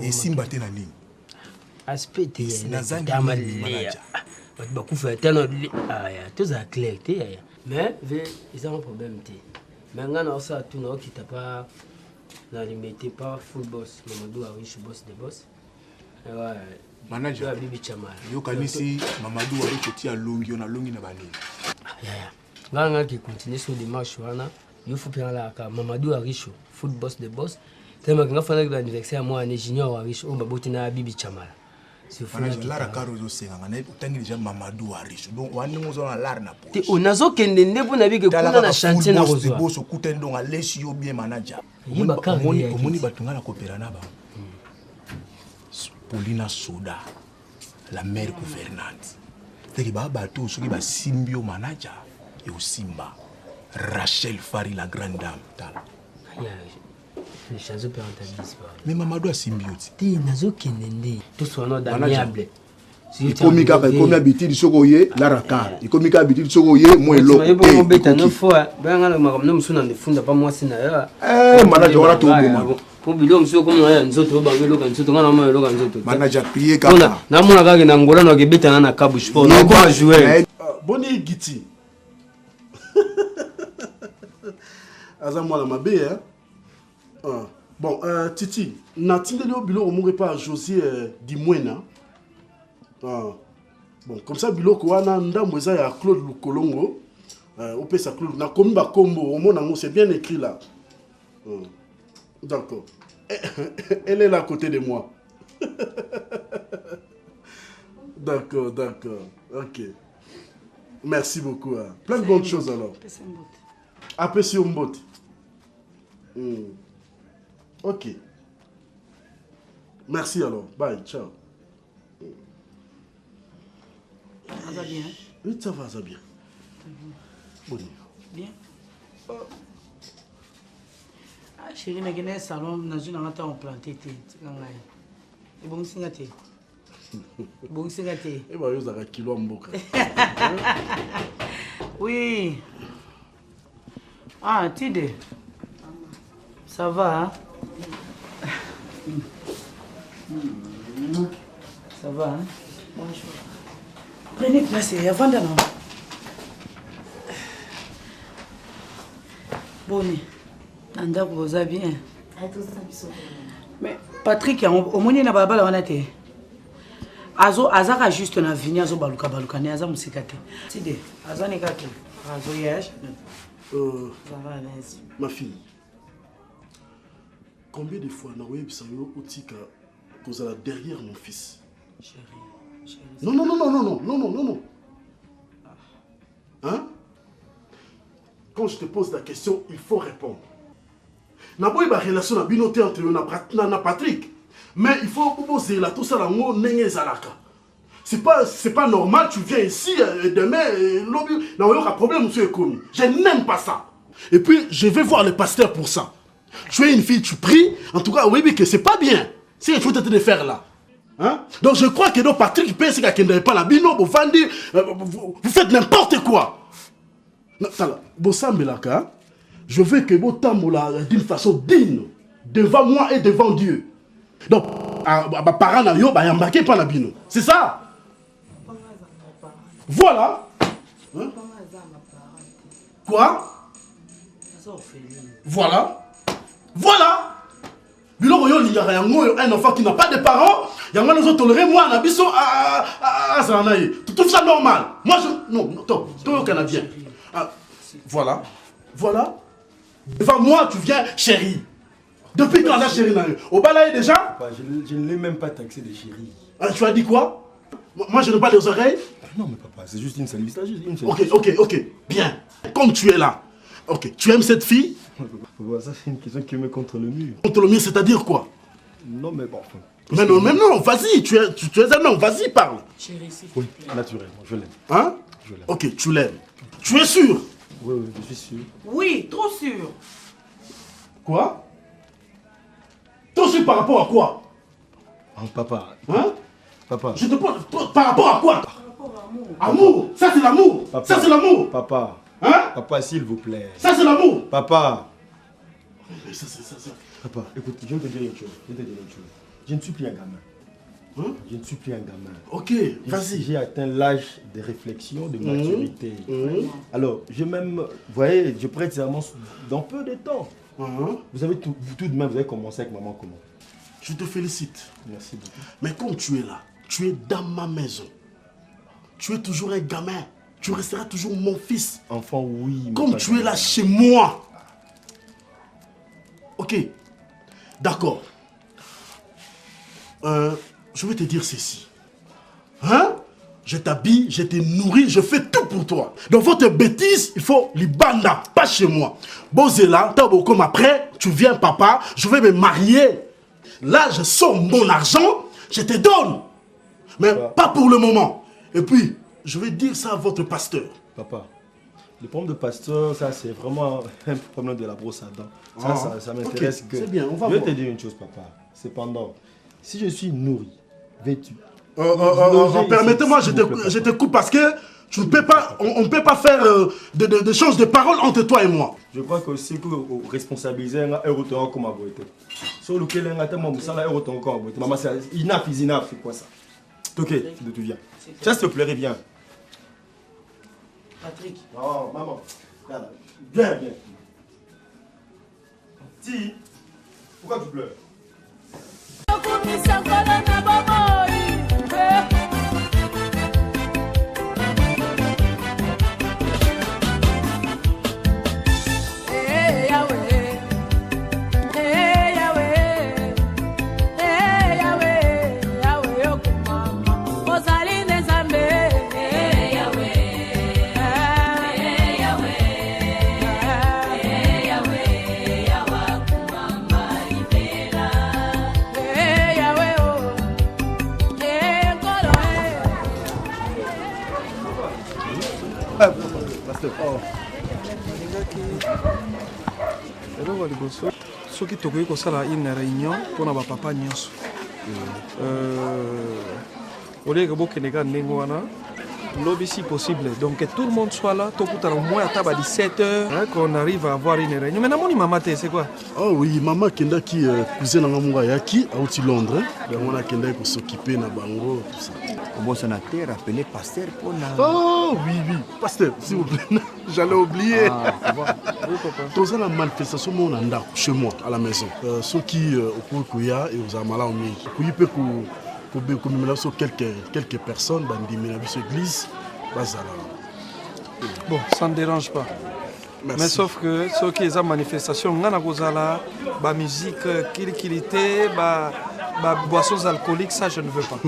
et simba te na nini aspete na zanga manager ba kufa tellement aya tout ça clair te aya mais ils ont un problème te mais ngana ça tout no qui t'a pas na limité pas full boss Mamadou a riche boss de boss ouais manager bibi chamala yo kanisi Mamadou ari kotia longi na longi na banini ya nganga qui continue sur démarche wana yo faut prendre la ka Mamadou ari foot boss de boss tellement nga fana que l'anniversaire moi ne junior ari o baboti na bibi chamala si faut la rakaro zo senga na utangi déjà Mamadou ari donc wani ngozo na lar na te onazo kende ndebo na bike kuna na chantier na rozo boss okutendo nga lesi yo bien manager omoni batunga na coopérer na ba Paulina Soda, la mère gouvernante. C'est que bateau, ceux qui va Simbio manager et au Simba. Rachel Fari, la grande dame. Mais Mamadou a symbiote. Ti nazo kenende. Tout soit non d'amiable. Il communique comme habitude sogoye la rakar. Il communique habitude sogoye moi lo. Il bon beta no fois. Ben ngala makamno msuna ndifunda pa mwasi na ya. Manager wana to bo. Po bilo msio comme na nzoto ba ngelo kan nzoto ngana ma lo kan nzoto. Manager prier kaka. Na mona kaka na ngola no kebeta na kabu sport. No ba jouer. Boni Giti. Azamwa la mabe hein. Bon, Titi, n'a-t-il au bilo au pas José Dimwena? Bon, comme ça, bilo Kouana, Ndamweza et Claude Lukolongo, au Pesa Claude, n'a comme Bakombo, au mon c'est bien écrit là. D'accord. Elle est là à côté de moi. D'accord, d'accord. Ok. Merci beaucoup. Plein de bonnes choses alors. Apesi Mbot. Ok. Merci alors. Bye. Ciao. Ça va bien? Oui, ça va, ça va bien. Bon. Bien. Ah, chérie, je suis salon, je suis en planté. Et bon, c'est gâté. Bon, c'est gâté. Et bah, vous avez un kilo en boca. Oui. Ah, Tide. Ça va, hein? Ça va, hein? Bonjour. Prenez place et avant d'aller. Bonne. Nanda, vous avez bien. Mais Patrick, au moins, il n'y a pas de balade. Azo, Azaka juste na vini, Azo baluka baluka, ne Aza musikate. Tide, Aza ne kate. Azo yage. Ma fille. Combien de fois Naoye Bisayo Otika cause derrière mon fils? Chérie. Non, non, non, non, non, non, non, non, non, non. Hein? Quand je te pose la question, il faut répondre. Naboye ba relation na binoté entre na Patrick. Mais il faut poser la tout ça la ngo nenge zalaka. C'est pas normal, tu viens ici demain lobby Naoye a problème monsieur Ekomi. Je n'aime pas ça. Et puis je vais voir le pasteur pour ça. Tu es une fille, tu pries. En tout cas, oui, que c'est pas bien. C'est il faut te de faire là. Hein? Donc je crois que Patrick pense qu'il n'y a pas la bino, vous faites n'importe quoi. Je veux que vous tambola d'une façon digne, devant moi et devant Dieu. Donc, c'est ça. Voilà. Hein? Quoi? Voilà. Voilà. Un enfant qui n'a pas de parents, il y a un autre toléré, moi, un abisso tout ça normal. Moi, je. Non, toi, au Canadien. Voilà. Voilà. Devant moi, tu viens chérie. Depuis quand on a chérie au balaye déjà? Je ne l'ai même pas taxé de chérie. Tu as dit quoi? Moi, je n'ai pas les oreilles? Non, mais papa, c'est juste une salutation. Ok. Bien. Comme tu es là. Ok. Tu aimes cette fille? Ça, c'est une question qui me met contre le mur. Contre le mur, c'est-à-dire quoi? Non, mais bon. Mais non, vas-y, tu es un homme, vas-y, parle. Chérie, oui, naturellement, je l'aime. Hein? Je l'aime. Ok, tu l'aimes. Tu es sûr? Oui, je suis sûr. Oui, trop sûr. Quoi? Trop sûr par rapport à quoi? Papa. Hein? Papa. Je te pose par rapport à quoi? Par rapport à l'amour. Amour? Ça, c'est l'amour. Ça, c'est l'amour. Papa. Hein? Papa, s'il vous plaît. Ça, c'est l'amour. Papa. Ça. Papa, écoute, je vais te dire une chose. Je ne suis plus un gamin. Hein? Je ne suis plus un gamin. Ok, vas-y. J'ai atteint l'âge de réflexion, de maturité. Alors, vous voyez, je prête serment dans peu de temps. Vous avez tout de même, vous avez commencé avec maman comment? Je te félicite. Merci beaucoup. Mais comme tu es là, tu es dans ma maison. Tu es toujours un gamin. Tu resteras toujours mon fils. Enfant, oui. Comme tu es là chez moi. Ok. D'accord. Je vais te dire ceci. Hein? Je t'habille, je te nourris, je fais tout pour toi. Donc votre bêtise, il faut l'ibanda, pas chez moi. Bozela, comme après, tu viens papa, je vais me marier. Là, je sors mon argent, je te donne. Mais pas pour le moment. Et puis, je vais dire ça à votre pasteur. Papa, le problème de pasteur, ça c'est vraiment un problème de la brosse à dents. Ça m'intéresse que... C'est bien, on va Je vais voir. te dire une chose, papa. Cependant, si je suis nourri, vêtu... Permettez-moi, je te coupe parce que tu ne peux pas, on ne peut pas faire d'échange de paroles entre toi et moi. Je crois que si vous responsabilisez un retour comme aboité. Sur lequel on a tellement de ça, un retour comme aboité. Maman, c'est inaf, c'est quoi ça? Ok, tu viens. Ça, s'il te plairait bien. Patrick. Oh, maman. Viens. Si. Pourquoi tu pleures? soki tokoki kosala une réunion mpona bapapa nyonso olieke bokende kaka ndenge wana lobi si possible donc que tout le monde soit là tokutana au moins ata ba 17h qu'on arrive à avoir une réunion mais namoni mama te c'est quoi? Oh oui, maman kendaki cousin na ngamwa yaki auti Londres yango na kendaki s'occuper na bango tout ça. Comment ça n'a été rappelé pasteur pour na... Oh oui, pasteur, s'il vous plaît, j'allais oublier. Dans la manifestation, on a chez moi, à la maison. Ceux qui au Kouya et aux Amala, on peut sur quelques personnes, dans l'église, bon, ça ne dérange pas. Merci. Mais sauf que ceux qui ont manifestation, on a la musique, kilité, boissons alcooliques, ça je ne veux pas.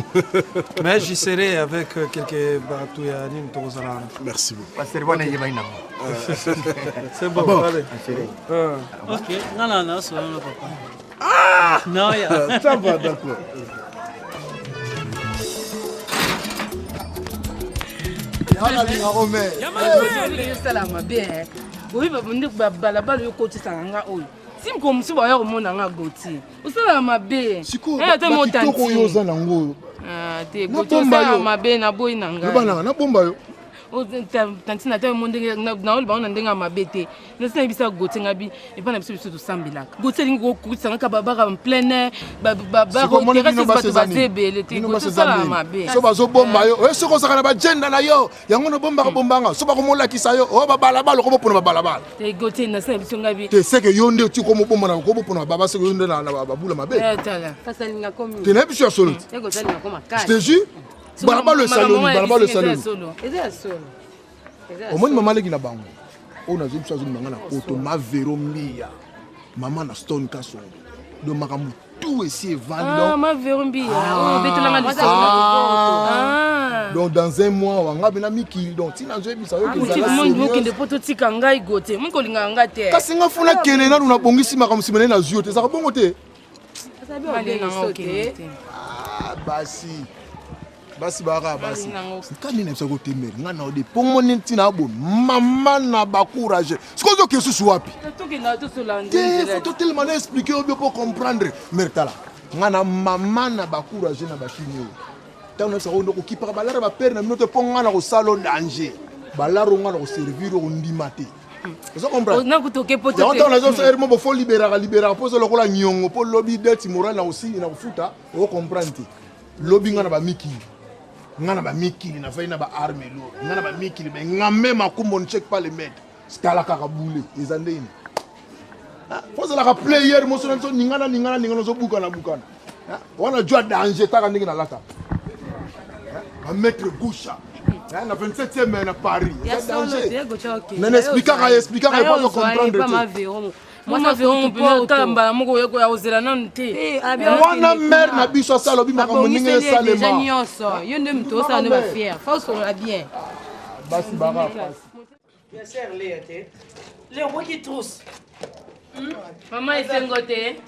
Mais j'y serai avec quelques batouyanines. Merci beaucoup. C'est bon, allez. Ok, non, c'est non, papa. Ah non, ça va, d'accord. balabala yokotisanga nga oyo simko mosusu baya komona nga goti osala mabe kitoko oyo oza nango te goti osala mabe naboyi na nga nabomba yo tantina te mo ndenge naoloba ngo na ndenge ya mabe te nasina yebisa goti nga bi epa na biso tosambelaka goti elingi kokutisanga ka babaka pleine baterasi bato baza ebele te goti osala mabe so bazobomba yo oyo soki ozaka na bagenda na yo yango nobombaka bombanga so bakomolakisa yo oyo babalabala okobopona babalabala te goti nasina biso nga bi te seke yo nde oti komobombana okobopona baba seke yo nde na babula mabe te nayebi biso ya solo te je te jure balabala esaleli omoni mama aleki na bango oyo nazwi biso azwi banga na poto mavero mbia mama na stone kasongo do makambo tout esi evandi donc dans un mois wanga bena mikili donc tina nzoyebisa yokende po totika ngai gote mokolingaka nga te kasi nga funa kende nanu nabongisi makambo nsima naye nazwi yo te ezaka bongo te basi baka basi kani na bisako temeri nga na ode pongo ntina abo mama na bacourage siko zo kesusu wapi te faut tellement expliquer au pour comprendre mertala nga na mama na bacourage na bakini tant na sako ndoko kipaka balara ba père na minote ponga na ko salo danger balaro nga na ko servir ko ndima te vous comprenez na kutoke poto te on a zo faire mo faut libérer pose lokola nyongo po lobby dette morale na aussi na kufuta o comprendre lobby nga na ba miki ngana ba mikili na faina ba arme lo ngana ba mikili be ngame makumbo ne check pas les mecs skala ka boule ezandeni faut la player mo so ningana so bukana wana jua danger ta ndingi na lata ba mettre gauche na 27e na Paris na expliquer pas comprendre Moi verrons peut kamba moko yeko ya ozela nanu te wana mère na biso asala bi makambo ninge salema nyonso yo nde mto osala ne ba fier faut se la bien basi bara bien ser léate les rois qui trousse Maman est singoté.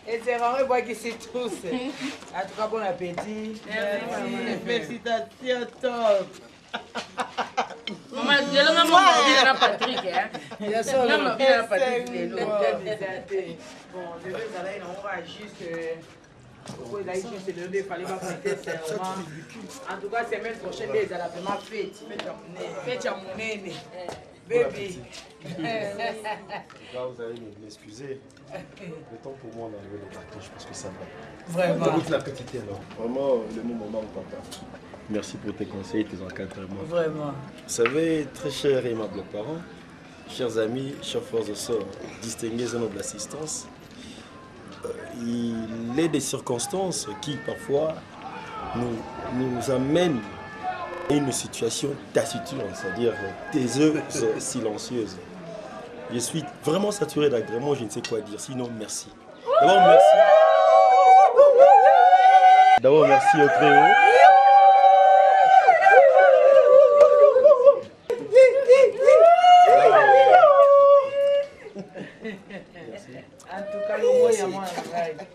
Et c'est vraiment moi qui sais tous. En tout cas, bon appétit. Merci. Félicitations, top. Maman, je l'ai même à Patrick. Bien sûr, non, bien Patrick. Bon, je vais aller, on va juste. Pourquoi il a juste levé, il fallait pas prêter serment. En tout cas, semaine prochaine, ils allaient vraiment fête. Fête à mon aîné. Baby. Là, vous allez m'excuser. Le temps pour moi d'enlever les cartouches parce que ça va. Vraiment. T'as la petite alors. Vraiment, le moment, papa. Merci pour tes conseils et tes encadrements. Vraiment. Vous savez, très chers et aimables parents, chers amis, chers frères et sœurs, distingués et nobles assistance, il est des circonstances qui parfois nous amènent à une situation taciturne, c'est-à-dire taiseuse, silencieuse. Je suis vraiment saturé d'agréments, je ne sais quoi dire, sinon merci. D'abord merci. D'abord merci au Très-Haut.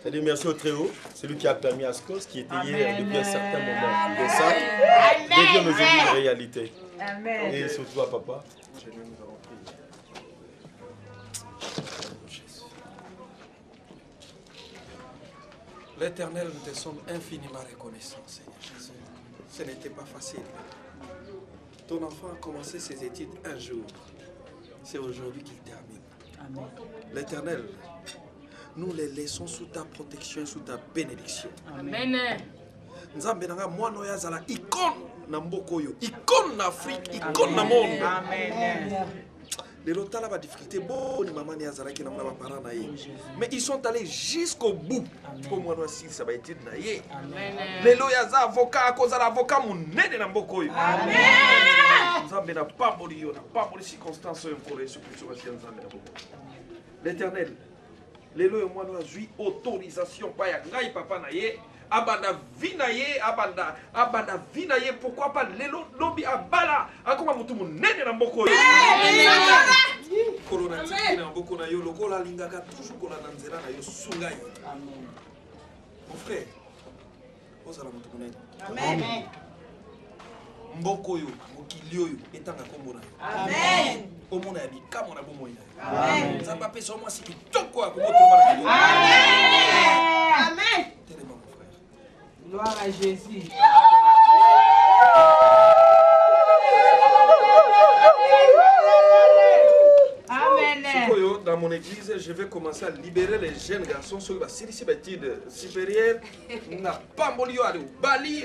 C'est-à-dire merci au Très-Haut, celui qui a permis à Scos, qui était hier depuis un certain moment de ça, devient aujourd'hui une réalité. Amen. Et surtout à papa. L'Éternel, nous te sommes infiniment reconnaissants, Seigneur Jésus. Ce n'était pas facile. Ton enfant a commencé ses études un jour. C'est aujourd'hui qu'il termine. Amen. L'Éternel, nous les laissons sous ta protection et sous ta bénédiction. Amen. Nzambe nanga mwana oyo azala icône na mboka oyo, icône na Afrique, icône na monde. Amen. Lelo tala ba difficulté boni maman ni azalaki na mwana ba parents na ye. Mais ils sont allés jusqu'au bout pour mwana oyo ça va étude na ye. Amen. Lelo yaza avocat akozala avocat munene na mboka oyo. Amen. Nzambe na pamboli yo na pamboli circonstance oyo nkolo Yesu Kristo basi nzambe na mboka. L'Éternel, lelo yo mwana azui autorisation pa ya ngai papa na ye. Abanda vinaye, abanda vinaye, pourquoi pas lelo lobi abala akoma mutu munene na mboko yo. Kolona tiki na mboko na yo lokola lingaka toujours kola na nzela na yo sungai. Amen. Mon frère, ozala mutu munene. Amen. Mboko yo, mokili oyo etanga kombo na yo. Amen. Omona ya bikamo na bomoi na yo. Amen. Nzamba pesa mwa siki toko ya kobotoba na yo. Amen. Amen. Gloire à Jésus. Amen. Dans mon église, je vais commencer à libérer les jeunes garçons sur la série d'études supérieures. N'a pas mboli yo aller au Bali.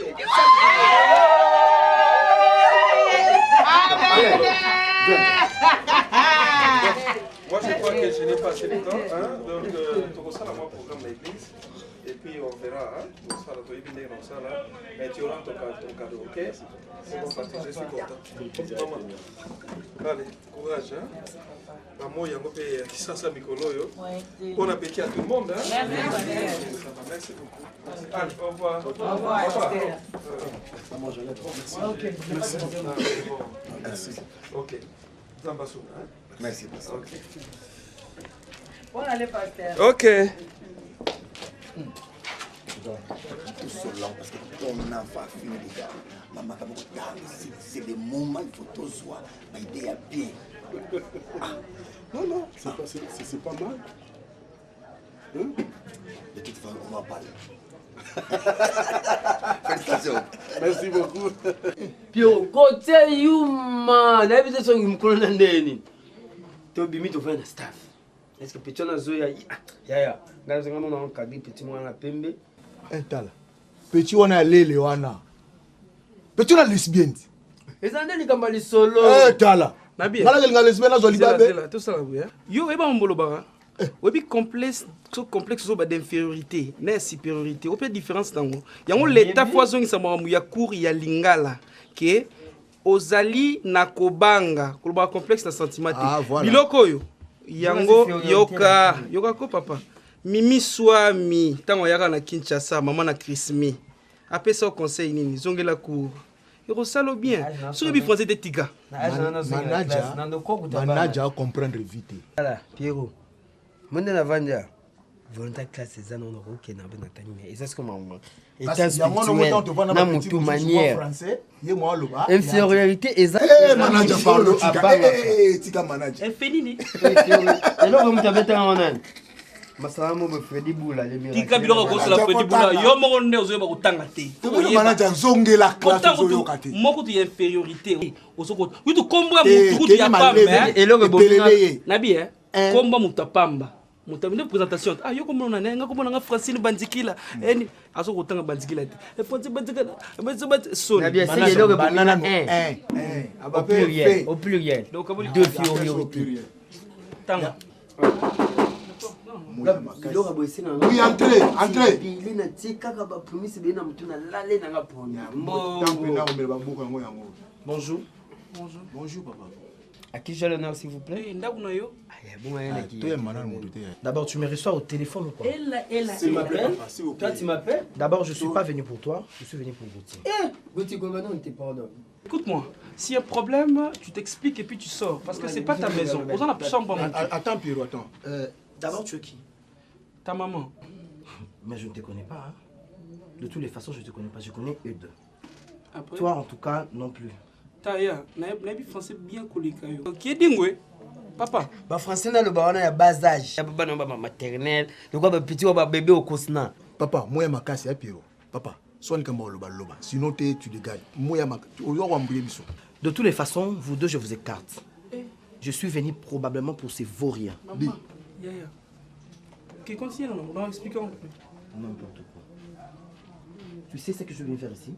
Moi, je crois que je n'ai pas assez de temps. Hein? Donc, tu reçois la moi programme de l'église. Et puis, on verra. Hein? Mais tu auras ton cadeau, ok? C'est bon, Patrick, je suis content. Maman. Allez, courage. Hein? Maman, il y a un peu qui s'en sort Mikolo. Bon appétit à tout le monde. Hein? Merci beaucoup. Allez, au revoir. Au revoir. Maman, je l'ai trop. Merci. Merci. Merci. Ok. Zambassou. Merci, pasteur. Ok. Bon allez, pasteur. Ok. Tout selon parce que ton enfant fini les gars. Maman, c'est le moment, il faut tout soit. L'idée est bien. Non, c'est pas mal. Hein? De toute façon, on va parler. Félicitations. Merci beaucoup. Pio, côté Yuma, n'habite son Yumkolon Neni. Tobimi to faire staff. Est-ce que petit on a zoya? Ya. Dans un moment on a dit petit moi na pembe. Tala. Petit on a lele wana. Petit on a lesbienne. Ezande ni kamba li solo. Tala. Nabi. Ngala ngal lesbienne zo libabe. Tout ça là oui. Yo eba mbolo bara. Obi complexe so ba d'infériorité, na supériorité. O peut différence tango. Yango l'état foison sa mo ya cour ya lingala ke ozali na kobanga koloba complexe na sentiment te. Biloko yo yango yoka ko papa. Mimi Swami tango yaka na Kinshasa, maman na Christmi. Apesa au conseil nini zongela cour. ekosala bien soki bi français te tika manaja acomprendre vite. Pierrot monde na vanja volontaire classe eza nono kokena mpe na tani mais eza siko mama état spirituel na mutu manière infériorité eza manaja parlo tika manaja infinini eloko mutu abetanga wanani masala mo be Freddy Bula le mira tika biloko kosala Freddy Bula yo moko nde ozoyeba kotanga te manaja nzongela classe ozoyoka te moko tu infériorité osoko yutu kombo ya mutu ya pamba eloko ebelele nabi kombo mutu pamba mutamine présentation yo komona na nga komona nga Francine Bandikila eni aso kotanga Bandikila te Francine Bandikila son nabi c'est eloko banana au pluriel deux furieux tanga oui, entrez. Bonjour. Bonjour, papa. À qui j'ai l'honneur, s'il vous plaît? D'abord, tu me reçois au téléphone ou quoi? Tu m'appelles? Toi, tu m'appelles? D'abord, je ne suis pas venu pour toi, je suis venu pour Gauthier. Gauthier Gomano, il te pardonne. Écoute-moi, s'il y a un problème, tu t'expliques et puis tu sors. Parce que c'est pas ta maison. Attends, Pierrot, attends. D'abord, tu es qui? Ta maman. Mais je ne te connais pas. Hein. De toutes les façons, je ne te connais pas. Je connais eux deux. Après? Toi, en tout cas, non plus. Taya, nabi français bien collé. Qui est dingue? Papa. Bah français na le baron ya bas âge. Ya baba na ba maternelle. Le quoi ba petit ba bébé au cosna. Papa, moi ma casse ya Pierrot. Papa, sois kamba loba loba. Sinon tu dégages. Moi ma de toutes les façons, vous deux je vous écarte. Je suis venu probablement pour ces vauriens. Maman. Yaya. Qui continue non, expliquons un peu. N'importe quoi. Tu sais ce que je viens faire ici?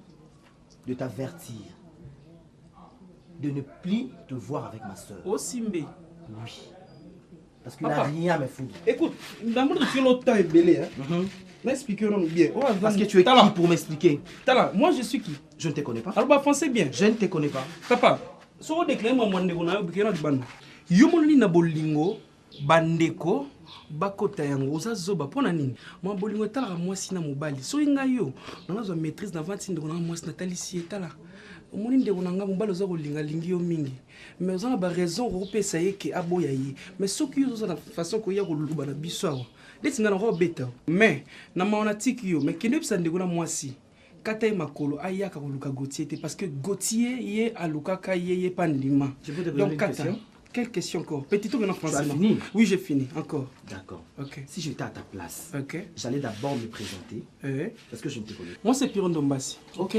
De t'avertir. De ne plus te voir avec ma soeur. Au Simbe. Oui. Parce qu'il n'a rien à me foutre. Écoute, dans le tu l'autre est belé. M'expliquons bien. Parce que tu es qui pour m'expliquer? Tala, moi je suis qui? Je ne te connais pas. Alors bah français bien. Je ne te connais pas. Papa, si on déclare moi mandeko na bikena dibana. Yo mononi na bolingo bandeko bakota yango ozazoba pona nini? Moi bolingo tala moi sina mobali. So inga yo, na zo maîtrise na 20 ndeko na moi sina talisi etala. Omoni ndeko na nga mobali oza kolinga lingi yo mingi. Mais on a ba raison repesa yeke aboya ye. Mais soki yo zo na façon ko ya ko luba na biso awa. Leti ngana ko beta. Mais na maonatiki yo, mais kende pesa ndeko na moi si. Kataye makolo ayaka koluka Gauthier parce que Gauthier yé alukaka yé pandima. Donc Kata, quelle question encore? Petit tour en français. Tu as fini? Oui, j'ai fini encore. D'accord. OK. Si j'étais à ta place, OK. J'allais d'abord me présenter parce que je ne te connais pas. Moi c'est Piron Dombassi. OK.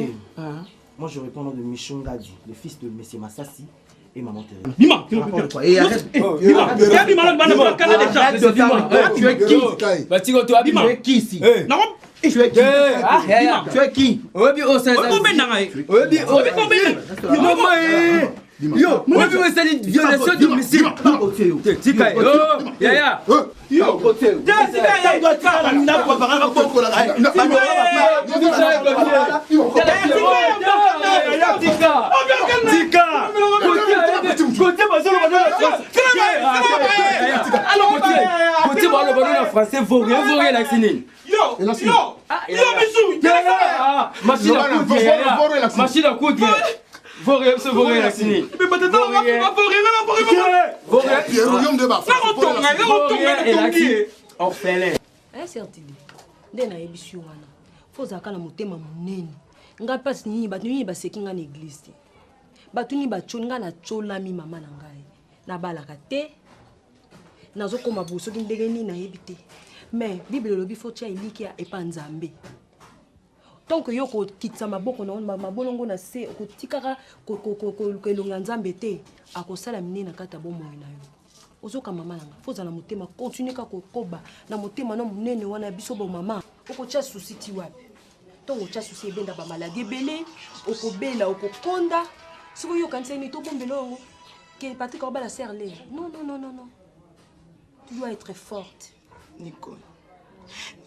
Moi je réponds au nom de Michongadi, le fils de Monsieur Massassi et maman Thérèse. Bima, et arrête. Bima, tu es qui? Tu es qui ici? Non. Tu es qui? Tu es qui? Yo, moi je veux salir violation de monsieur. Tika yo, yaya. Yo, côté. Machine à coudre. Vaurien, c'est Vaurien la signe. Mais peut-être on va Vaurien. Certitude. Ndena yebisi wana. Foza kana motema munene. Nga pasi nini batu nini baseki nga na église. Batu nini bachonga na chola mi mama na ngai. Na balaka te. Nazo koma boso kindenge nini na yebite. Mais Bible lobi faut tia iliki ya epanzambe. Tant que yo ko kitsa maboko na mabolongo na se ko tikaka ko elonga nzambe te akosala minene na kata bomo na yo. Ozoka mama nanga foza na motema continue ka kokoba na motema na munene wana biso bo mama okotia souci ti wapi. Tant otia souci ebenda ba maladie belé okobela okokonda siko yo kanisa ni to bombelo que Patrick Obala serle. Non. Tu dois être forte. Nicole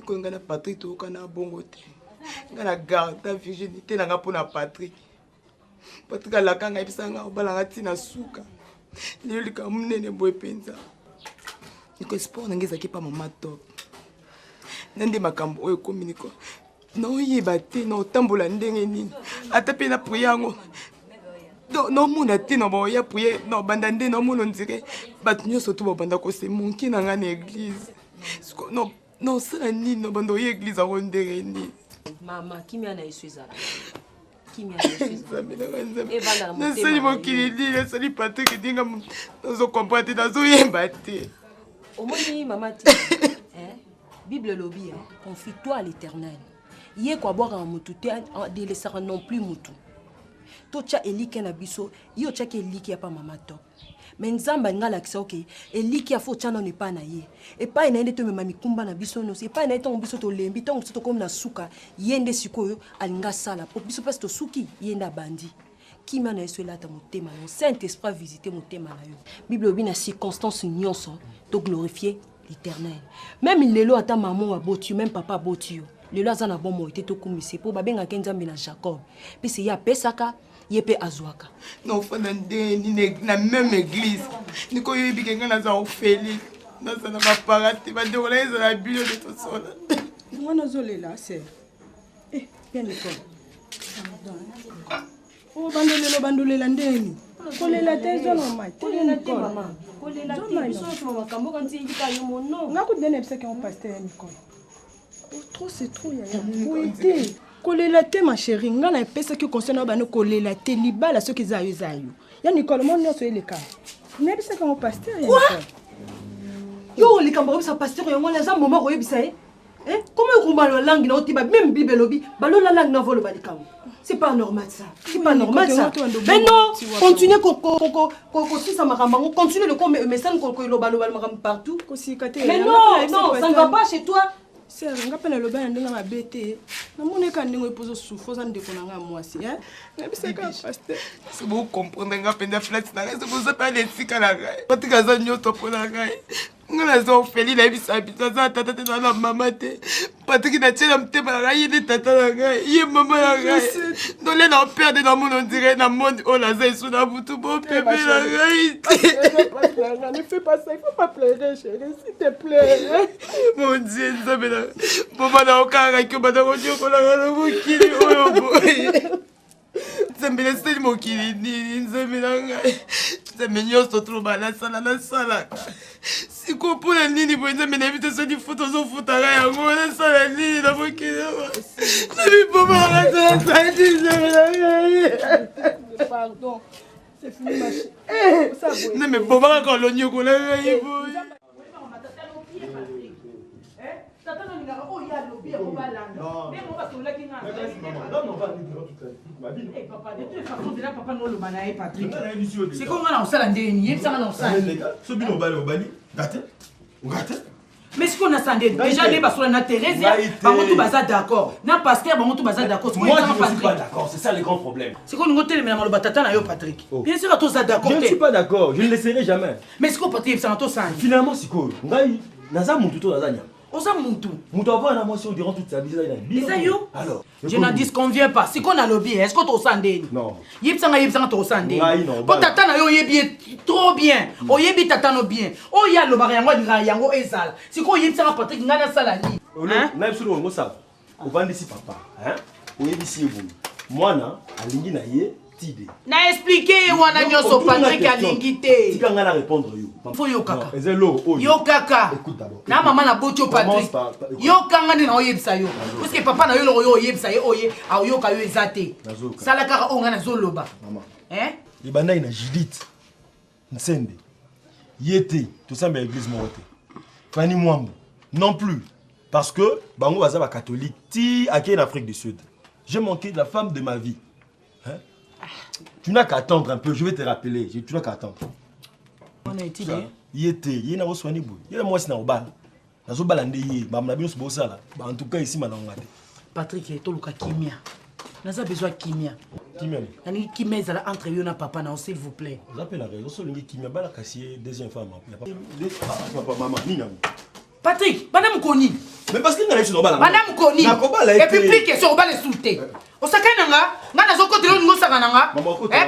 ngana Patrick to kana bongo te. Ngana garde ta virginité nanga pona Patrick. Patrick alakanga ibisanga obalanga tina suka. Lilika munene boy penza. Niko sport nangeza ki pa mama top. Nende makambo oyo kominiko. naoyeba te na otambola ndenge nini ata mpe na prie yango nomona te na baoya prie na obanda nde nomona ondire bato nyonso to babanda kose monki na ngai na eglize nosala nini na banda oya eglize yango ndenge nini mama kimia na yesu ezala nasali mokili nini nasali patrik ndinga nazokompra te nazoyeba te omoni mama te bible lobi confie-toi à l'éternel ye ko aboka mutu te délaissera non plus mutu tocha elike na biso yo chake elike ya pa mama top mais nzamba ngala kisa okay elike ya fo chana ne pa na ye e pa ina ende to mema mikumba na biso no se pa ina to biso to lembi to to comme na suka yende sikoyo alinga sala po biso parce to suki yenda bandi kimia na yesu elata motema no saint esprit visiter motema na yo bible obi na circonstance nyonso to glorifier l'éternel même lelo ata maman wa botu même papa botu lelo aza na bon moite to kumise po babenga kenzambe na Jacob pe se ya pesaka yepe azwaka non fana ndeni na même église niko yebi kenga na za ofeli na sana baparati bandekola eza na bilo de tosola mwana zolela se bien école o bandolela ndeni kolela te zona mai kolela te mama kolela te biso to makambo kan ti ndika yo mono ngakudene biseke on pasteur Nicole trop c'est trop ya moite kolela te ma chérie ngana epesa ki concerne bana kolela te libala soki zayo ya Nicole mon nyonso eleka ne biseke on pasteur ya Nicole yo likambo bisa pasteur yo ngona za moma ko yebisa comment kumba la langue na otiba même bible lobi balo la langue na volo balikambo c'est pas normal ça c'est pas normal ça mais non continue ça makambango continue le message ko lo balo makam partout mais non ça ne va pas chez toi c'est nga pena lo bana ndinga mabete na moneka ndingo ipozo souffrance ndeko na nga mwasi mais c'est ka pasteur c'est vous comprendre nga penda flat na c'est vous pas les sika la gai patika za nyoto pona gai ngana zo feli la bisa bisa za tata te na mama te patiki na tshela mtema la gai ni tata la gai ye mama la gai no le na perdre na monde on dirait na monde on la za sous na butu bon bébé la gai ne fais pas ça il faut pas pleurer chérie s'il te plaît mon dieu nzabela papa na okanga ki bada ko ko la na mokili oyo boy nzambela seli mokili nini nzambela ngai nzambe nyonso toloba na sala siko mpona nini boye nzambe na yebi so difuta ozofutaka yango nasala nini na mokili nabipomaaaaadi nzambela ngai pardon c'est fini ma chérie nzambe bomaka kaka lonyokola ngai boye c'est comment on s'en ndeni ça on s'en so bino obali gâte mais ce qu'on a sandé déjà les basons na Thérèse bango tout baza d'accord na pasteur bango tout baza d'accord moi je ne suis pas d'accord c'est ça le grand problème c'est qu'on ngote le melo batata na yo Patrick bien sûr tous d'accord je ne suis pas d'accord je ne laisserai jamais mais ce qu'on Patrick ça to sandé finalement c'est quoi ngai naza muntu to naza nyama oza muntu mutu avoir une émotion durant toute sa vie ça yo alors je n'en disconviens pas si qu'on a lobby est-ce que to sandé non yipsanga to sandé po tata na yo yebi trop bien o yebi tata no bien o ya lo bari yango dira yango ezala si ko yipsanga Patrick ngana sala ni hein na yipsulo ngo sa ovandisi papa hein o yebi si evu mwana alingi na ye tide na expliquer wana nyoso Patrick alingi te tika ngana répondre yo faut yo kaka ezelo yo kaka na mama na bocho Patrick yo kanga ni na oyebisa yo parce que papa na yo lo yo oyebisa ye oye a yo ka yo ezate sala kaka onga na zoloba hein libanda ina Judith Nsende yete tout ça mais église moté Fanny Mwambo non plus parce que bango baza ba catholique ti en Afrique du Sud j'ai manqué de la femme de ma vie hein tu n'as qu'à attendre un peu je vais te rappeler tu n'as qu'à attendre on a été yete yena oswani boy yena moi sina obala nazobala nde ye bamna bino sobosala en tout cas ici malanga te Patrick to luka kimia naza besoin kimia nani kimia ezala entre yo na papa na s'il vous plaît j'appelle la raison solingi kimia bala kasi deuxième femme papa maman nina Patrick bana mkoni mais parce que ngana iso obala bana mkoni et puis plus que sur obala souté osakana nga nazo ko telo ngo sakana nga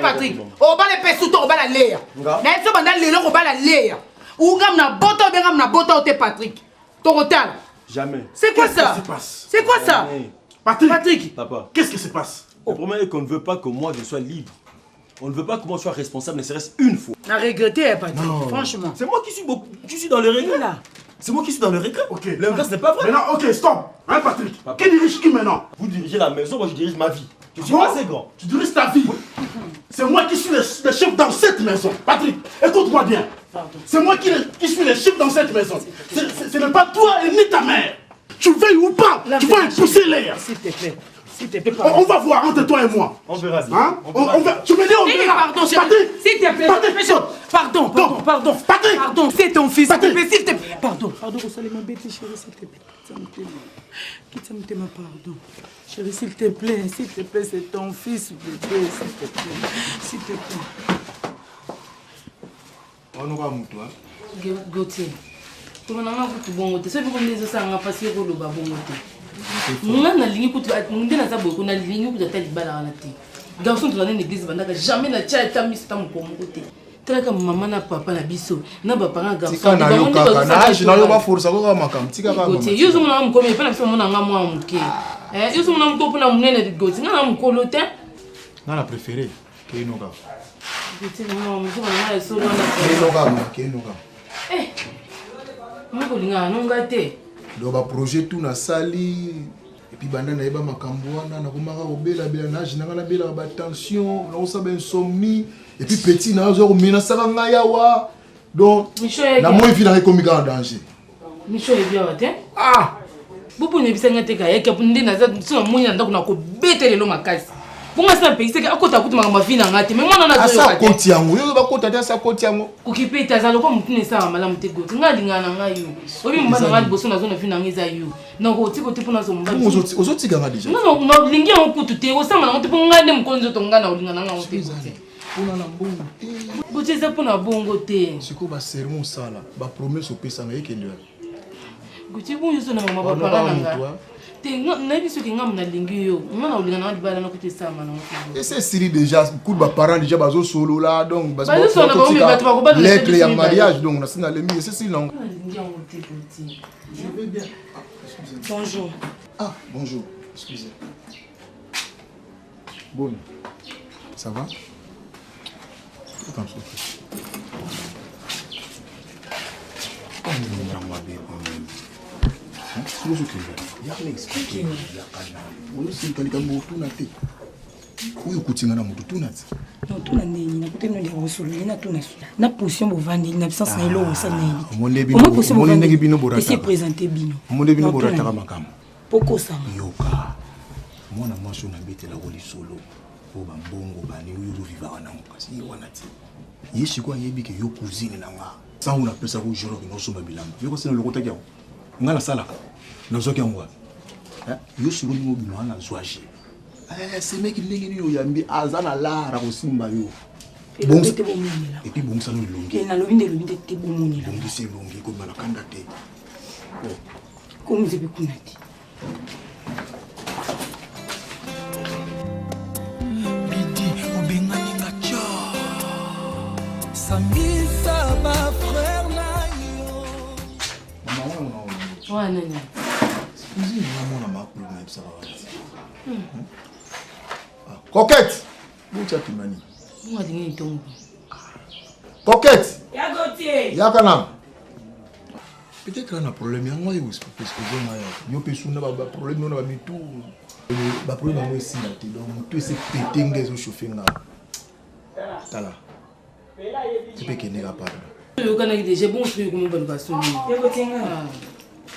Patrick obala pe souto obala leya na eso banda lelo obala leya unga mna bota benga mna bota ote Patrick tokotala jamais c'est quoi ça c'est quoi ça Patrick. Papa. Qu'est-ce qui se passe? Le problème est qu'on ne veut pas que moi je sois libre. On ne veut pas que moi je sois responsable, ne serait-ce une fois. On a regretté, Patrick, franchement. C'est moi qui suis dans le regret. C'est moi qui suis dans le regret. Ok. L'inverse n'est pas vrai. Maintenant, ok, stop. Hein, Patrick? Qui dirige qui maintenant? Vous dirigez la maison, moi je dirige ma vie. Je suis Bon, assez grand. Tu diriges ta vie. C'est moi qui suis le chef dans cette maison. Patrick, écoute-moi bien. C'est moi qui suis le chef dans cette maison. Ce n'est pas toi et ni ta mère. Tu veilles ou pas, tu vas épousser l'air. S'il te plaît. S'il te plaît, on va voir entre toi et moi. On verra. Hein? On va... Tu me dis on verra. Pardon, chérie. S'il te plaît. Pardon. Patrick. Pardon, c'est ton fils. S'il te plaît, s'il te plaît. Pardon, vous allez m'embêter, chérie, s'il te plaît. Quitte ma pardon. Chérie, s'il te plaît, c'est ton fils, bébé, s'il te plaît. On aura mon toi. Gauthier. Comment on a fait bon côté? C'est pour les autres, on a passé au bon côté. On a ligne pour on a ça beaucoup, on a ligne pour telle balle à la tête. Garçon, tu as une église, jamais na tcha ta mis tam pour mon côté. Tela comme maman na papa na biso, na ba parents garçon. Tika na yo kaka na je na yo ba force ko makam tika ka. Gauthier, yo zo na mko me pa na biso mona nga mwa mke. Yo zo na mko pour na munene de Gauthier, na mko lotin. Na la préférée, ke inoka. Gauthier no mko na solo na. Ke inoka. Mko linga no ngate. Do ba projet tout na sali et puis banda na yeba makambo wana na komaka obela na jina na bela ba tension na osaba insomnie et puis petit na zo menacer nga yawa donc na moi vie na komika en danger. Micho ebia wate? Bubu ne bisanga te ka yeke punde na za so munya ndako na ko betelelo makasi. Bunga sa pekise ka akota kutu makamba vina ngati mais mwana na zo asa koti yango yo ba kota ta sa koti yango kukipita za loko mutune sa mala mutego ngalingana ngayo obi mbana ngali boso na zo na vina ngiza yo na ko tiko tipo na zo mbana ozotika nga déjà no lingi on kutu te osama na tipo ngande mkonzo to ngana olingana nga otego te pona na bongo bocheza pona bongo te siko ba sermon sala ba promesse opesa nga yeke ndio guti bunyo so na mama ba parana nga et c'est Siri déjà coup de parents déjà bazo solo là donc lettre et mariage donc on a signé les mieux c'est Siri non. Je vais bien. Bonjour. Ah bonjour. Excusez. Bon. Ça va? Attends. Oyo kutingana mutu tunati no tuna ndeni na kuteno ndi osolo ina tuna na position bovandi na absence na ilo osaneli monde ndenge bino borata c'est présenter bino monde bino borata ka makam poko sama yoka mwana mwasho na betela ko lisolo ko bambongo bani oyo viva wana kasi wana ti yeshi kwa yebi ke yo cousine na nga sa una pesa ko joro ke no soma bilamba yoko sina lokota kyao ngala salaka nazoki yango yo siko ni mobino wana zwaje c'est mec ndenge ni oyambi azana lara ko simba yo bon et puis bon ça no longi na lobinde te bomoni la longi c'est longi ko mala kanda te comme je peux kunati bidi obengani ngacha sambisa ba frère na yo maman ouais nana excusez moi na makulu na bisa ba Coquette. Boucha kimani. Moi dingi tongo. Coquette. Ya Gauthier. Ya kana. Peut-être un problème yango yo parce que je maya. Yo pesu na ba problème na ba mitu. Ba problème moi ici là donc tout c'est pété ngezo chauffer nga. Tala. Tu peux que nega pas. Yo kana déjà bon truc comme bonne façon. Ya Gauthier nga.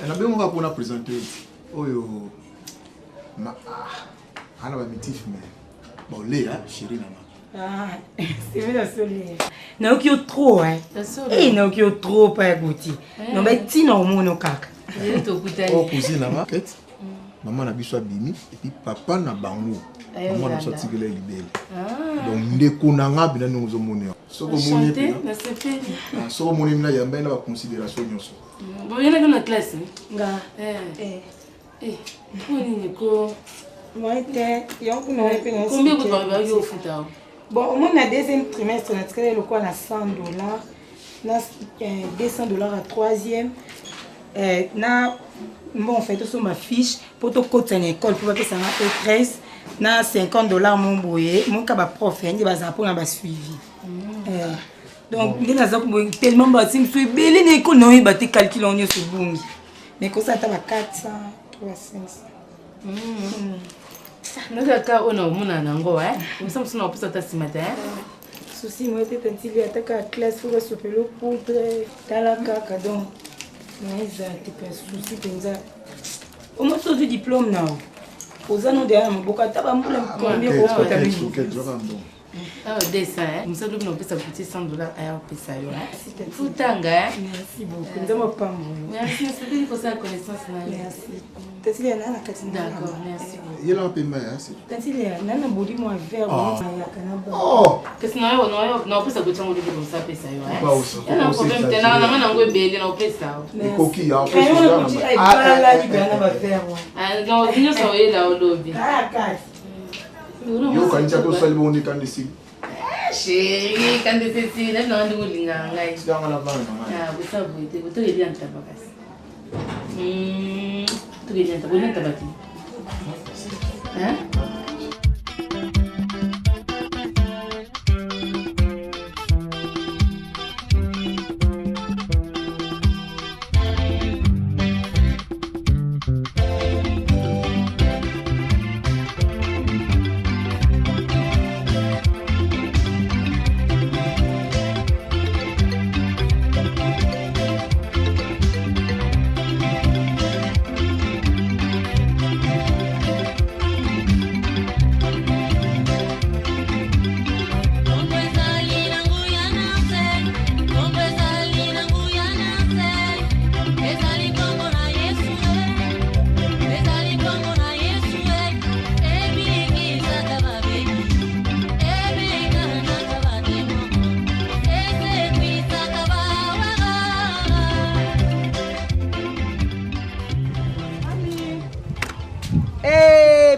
Elle a bien on va pour la présenter. Oyo. Ma ana ba mitif mais bon Léa chérie maman c'est bien la soleil na okio trop na okio trop pa Gauthier no ba tina o mono kaka oh cousine maman quête maman na biso bimi et puis papa na bango maman na sorti que les libéré donc ndeko na nga bina nous omone soko moni na sepe soko moni na yamba na ba considération nyonso bon yana na classe nga on ko moi combien vous avez au foot bon au moins na deuxième trimestre na tkele le quoi na $100 na $200 à troisième na Bon, en fait, sur ma fiche, pour te coter à l'école, pour que ça m'a fait 13, na $50 mon boyer, mon cas prof, il y a pour un suivi. Donc, il y a tellement bâti, je suis belle, l'école, non, il bâti calcul en sur boum. Mais quand ça t'as 400, 300. Nous avons un peu de temps, hein? Nous sommes sur notre poste ce matin. Souci, moi, j'étais un petit peu attaqué à la classe, il faut se faire le poudre, t'as la caca, donc. Mais ça, tu peux souci comme ça. Au moins, tu as du diplôme, là. Aux anneaux derrière, mon bocal, tu as un combien de fois tu as mis? Ah, dessin, nous sommes dans le $100 à Pessa. Tout tanga, merci beaucoup. Nous avons pas merci, c'est bien pour ça connaissance. Merci. T'as-tu les nanas qui d'accord, merci. Il y a un peu mal, hein? T'as-tu les nanas body moi vert, oh. Qu'est-ce que non, plus ça coûte comme ça Pessa, hein? Il y a un problème, t'es là, on a un peu belé dans Pessa. Les coquilles, en fait. Ah, non, nous sommes là au lobby. Yo kan chato sali bon ni kan disi. Chérie, kan disi, na ndo ngulinga ngai. Sanga la bana mama. Ah, busa buite, buto eli anta bakasi. Tu eli anta, bona tabati. Hein?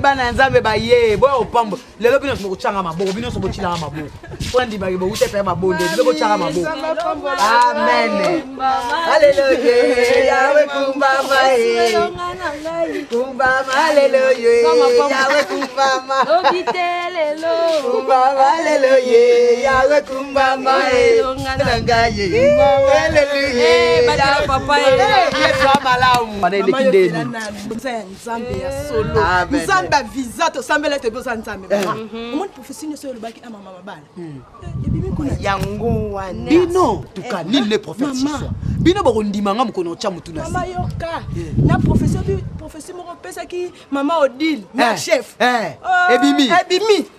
bana nzambe baye boya opambo lelo bino somo kuchanga maboko bino somo chilanga maboko kwandi ba bo utepe mabonde bino kuchanga maboko amen haleluya yawe kumbama kumbama haleluya yawe kumbama obitelelo kumbama haleluya yawe kumbama nangaye haleluya badala papa yesu amalamu madele kindeni nzambe ya solo nzambe visa to sambela te bosa nzambe omoni professeur so lobaki ama mama bana ebimi kuna yango wana bino tukanini le professeur bino bakondimanga mukono cha mutu na mama yoka na professeur moko pesa ki mama Odile na chef ebimi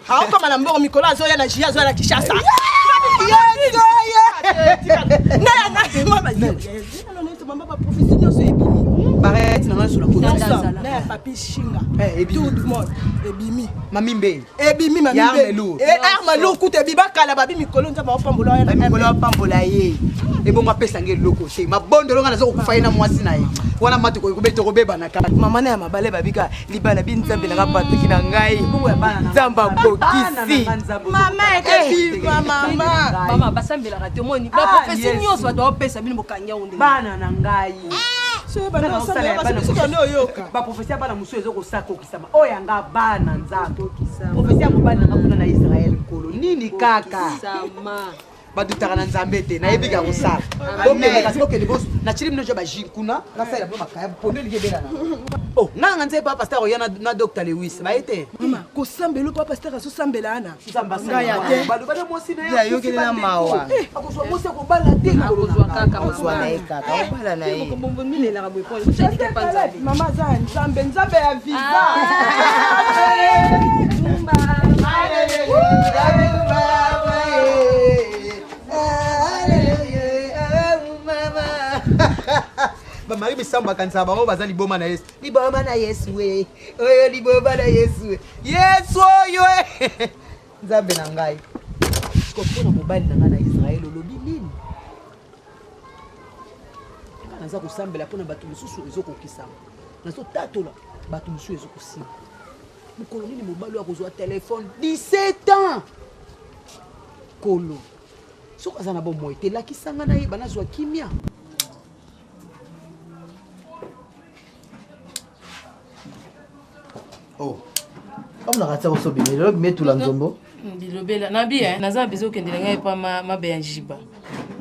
ha kama na mboko mikolo azoya na jia azoya na Kishasa mama professeur nyoso ebimi barrette na sur la côte na papi shinga tout le monde ebimi mamimbe ebimi mamimbe arme lo kuta biba kala babi mikolo nza ba pambola ya mikolo pambola ye ebonga pesa ngeli loko te mabondo longa nazo kufa ina mwasi na ye wana matu ko kubeta ko beba na kala mama na ya mabale babika libana binzambe na kapatiki na ngai nzamba kokisi mama ekebi mama basambela ka temoni ba professeur nyoso ba pesa bino bokanya onde bana na ngai ba professeur bana musu ezo ko sako kisama oya nga bana nzambe professeur mobana nga kuna na Israel kolo nini kaka sama badutaka na nzambe te na yebika kosala bomeka kasi bokende boso na chili mino jo bajinkuna nasala bo makaya pondo ligebela na oh nanga nze papa pasteur oya na Dr Lewis baite mama kosambelo papa pasteur aso sambela ana nzamba ngaya te balu bana mosi na ya yoke na mawa akozwa mosi ko bala te akozwa kaka akozwa na ekaka obala na ye ko bombo milela ka boy pole chadike panza mama za nzambe ya visa tumba bamari bisamba kanisa bango baza liboma na Yesu liboma na Yesu we oyo liboma na Yesu we Yesu oyo nzambe na ngai sikopona mobali na ngai na Israel olobi nini naza kusambela pona bato mosusu ezokokisama nazotatola bato mosusu ezokosima mokolo nini mobali akozwa telefone 17 ans kolo soki aza na bomoi te lakisanga na ye banazwa kimia Comme la ratia au bimé, mais tout l'anzombo. Bilobela. Nabi, naza besoin que ndenga pas ma beanjiba.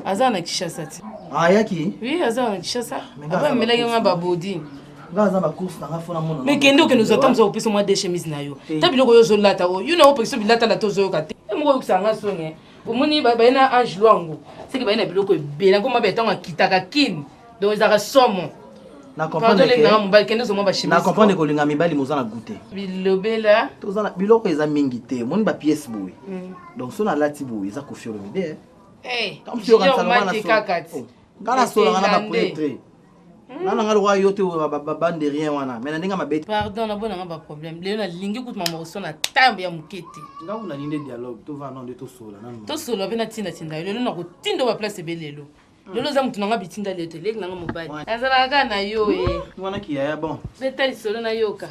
Aza na Kishasa. Ah, yaki? Oui, aza na Kishasa. Aba melanga nga babodi. Gaza ba course na fona mona. Mais kendo que nous attendons au plus moi des chemises na yo. Ta biloko yo zolata o. You know parce que bilata la tozo ka te. Mo ko sanga songe. Omoni ba na ange lwango. C'est que ba na biloko bela ko mabeta nga kitaka kin. Donc za somo. Na comprendre que na mobali kendo zo mo ba chemise. Na comprendre que linga mibali moza na goûter. Bilobela. Toza na biloko eza mingi te. Moni ba pièce boui. Donc so na lati boui eza ko fiolo mide. Eh. Comme si on a na kakati. Kana so na ba prêtre. Nana ngalo wa yote ba bande rien wana. Mais ndinga mabete. Pardon na bona nga problème. Leo na lingi kutu mama so na tambe ya mukete. Nga una linde dialogue to va non de to sola nana. To sola bena tinda lelo na ko tindo ba place belelo. Lelo za mutu nga bitinda leto lek nanga mobali. Azala ka na yo Wana ki ya bon. Betali solo na yoka.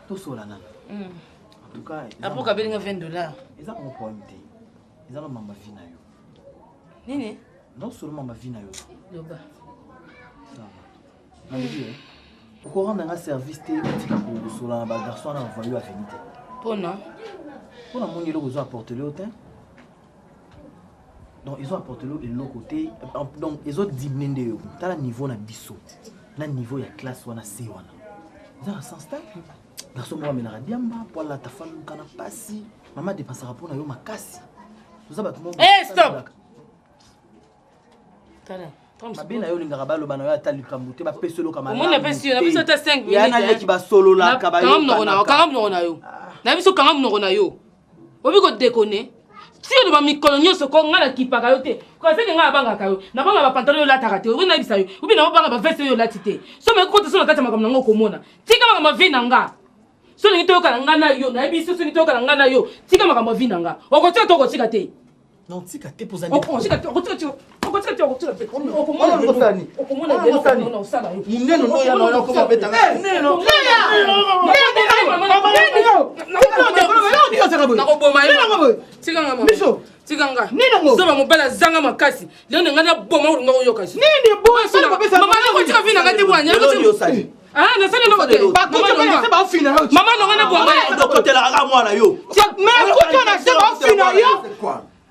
To sola nana. En tout cas, apo ka belinga $20. Eza on point te. Eza ba mamba vina yo. Nini? Non seulement ma vina yo. Loba. Au courant d'un service, tu as sur la garçon a envoyé à Fénité. Pona. Pona mon ils ont apporté le hôtel. Donc ils ont apporté le l'autre côté. Donc ils ont diminué de tu as niveau na biso. Na niveau ya classe wana C wana. Ils ont sens stable. Garçon moi mena diamba pour la ta femme kana pasi. Maman dépensera pour na yo makasi. Tout ça ba tout le monde. Eh stop. Tala. Mabina yo linga balo bana yo atali kamute ba peselo kama. Mon na pesio na biso ta 5 minutes. Ya na leki ba solo la ka ba yo. Kangam no na yo. Na biso kangam no na yo. Obi ko déconner. Si yo ba mikolo nyoso ko ngala kipaka yo te. Ko se nga banga ka yo. Na banga ba pantalon yo la takate. Obi na bisa yo. Obi na banga ba veste yo la tite. So me ko to so na kata makam na ngoko mona. Tika makam vina nga. So ni to ka nga na yo. Na biso so ni to ka nga na yo. Tika makam vina nga. Okotia to ko tika te. Non, tika te pour ça.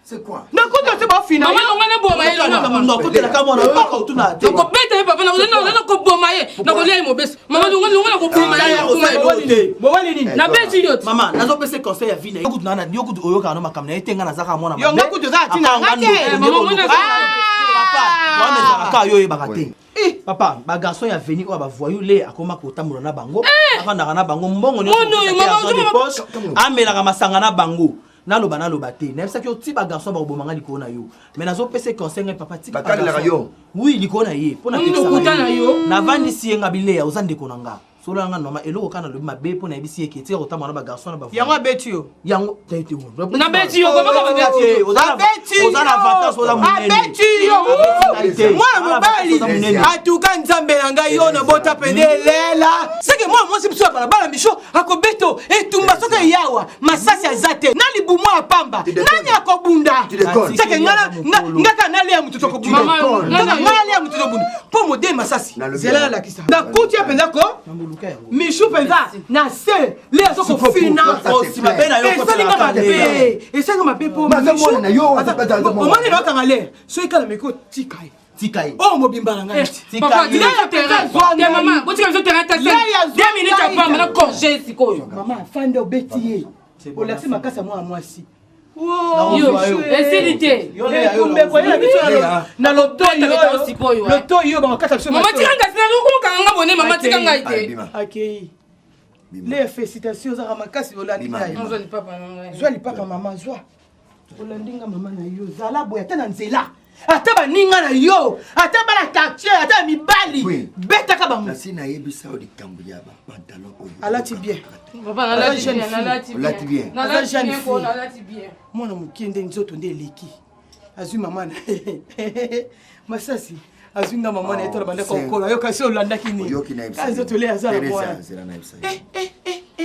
C'est quoi? Non, quand tu vas finir. Maman, on va boire maïe. Non, quand tu as pas quand tu n'as. Donc, bête, papa, on ko boire maïe. Na ko lay mo bes. Maman, on ko boire maïe. Na bête idiot. Maman, nazo pese conseil ya vina. Yokutu nana, yokutu oyoka no makamna etenga na zaka mwana. Yo ngokutu za tina ngake. Maman, on papa, wana zaka yo ebakate. Papa, ba garçon ya veni ko ba voyou le akoma ko tamula na bango. Akanda na bango mbongo nyonso. Amela ka masanga na bango. Nalo te na ça que ti ba garçon ba bomanga liko na yo mais nazo pese conseil papa ti ba la yo oui liko na ye pona na yo na vandi si nga bileya ozande konanga solo nga noma eloko kana lo mabe pona ebisi eke ti otama na ba garçon na ba yango betio yango tete wo na betio ko ba betio ozana avantage oza munene betio moi mobali atuka nzambe nanga yo na bota pende lela seke moi si biso bala bala misho akobeto etumba soka yawa masasi azate na libu moi pamba nani akobunda seke ngaka nale ya mutu tokobunda ngale ya mutu tokobunda po mode masasi zela la kisa na kuti ya penza ko Michou penza na se le azo ko fina si mabena yo ko tala mabe esenga mabe po mazamona na yo omani no tangale so ikala meko tikai oh mobimba na ngai papa dina ya terrain maman botika biso terrain ta 2 minutes après na congé sikoyo maman fande obetiye olasi makasa mwa mwasi esilite na loto yo bakata biso mama tikanga sina lokumukanga bone mama tikanga ite akei les félicitations za makasi olandi ngai zwa lipapa mama zwa olandinga mama na yo zala boya tana nzela ata baninga na yo ata bana quartier ata mibali betaka bango nasi na yebisa o likambo ya ba pantalon oyo alati bien papa alati bien mwana mukinde nzoto nde eleki azwi mama na masasi azwi nga mama na etola banda kokola yo kasi olandaki ni nzoto le azala mwana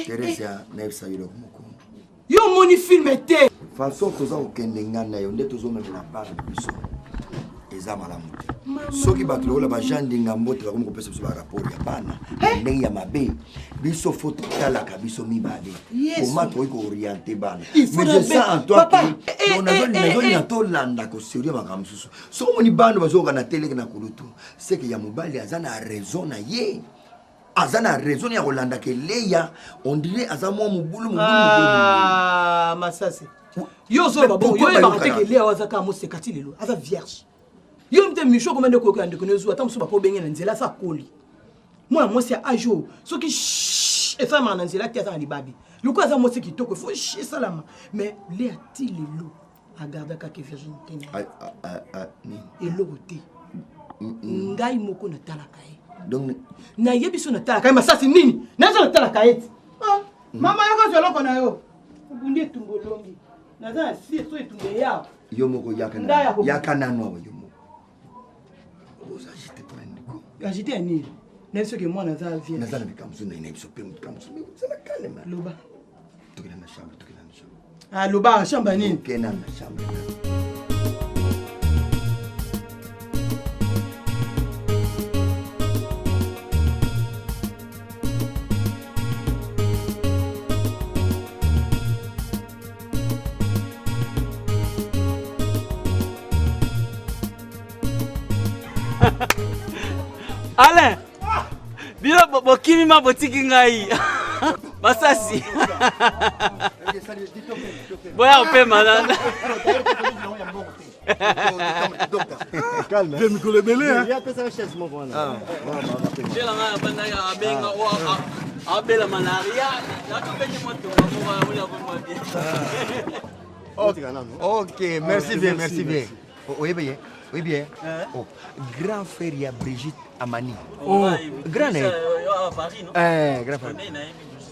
Teresa naibisa yo moko yo moni film te façon toza okende ngana yo nde tozomemela bana biso eza malamu te soki bato lokola bajandinga mbote bakomi kopesa biso barapport ya bana ndenge ya mabe biso fo totalaka biso mibale koma tokoki kooriente bana mais je sens en toi nazolinga tolanda koserie makambo mosusu soki omoni bana bazoyoka na teleke na kulutu seke ya mobali aza na raison na ye aza na raison ya kolanda ke leya on dirait aza mwa mobulu masasi yo ozoloba bongo yo yebaka te ke leya wazaka mosekati lelo aza vierge yo mte misho komende koyoka ya ndeko nezu ata mosusu bapo benge na nzela asa koli mwana mwasi ya ajo soki esalamaka na nzela te aza na libabi loko aza mwasi kitoko fo esalama mais leya ti lelo agardaka ke virginité eloko te ngai moko natalaka ye donc nayebi so natalaka ye masasi nini nazo natalaka ye ti mama yako zoloko na yo obundi etumbu olongi naza na sie so etumbu eyawa yo moko yaka nano awa yo moko ozagite mpona ndiko agite ya nini nayebi soki mwana aza vie naza na bikamso naina biso mpe bikamso zala kalema loba tokena na chambre loba chambre nini kena na chambre Alain, bilo bokimi ma botiki ngai. Masasi. Boya ope manana. Calme. Viens me belé hein. Il y a ça chaise mon voilà. J'ai la main banda ya abenga o abela malaria. Na to benye moto mo ya mo bien. Ok, merci bien, merci bien. Oui bien. Oui bien. Oh, grand frère ya Brigitte Amani. Oh, grand à Paris non? Grand frère.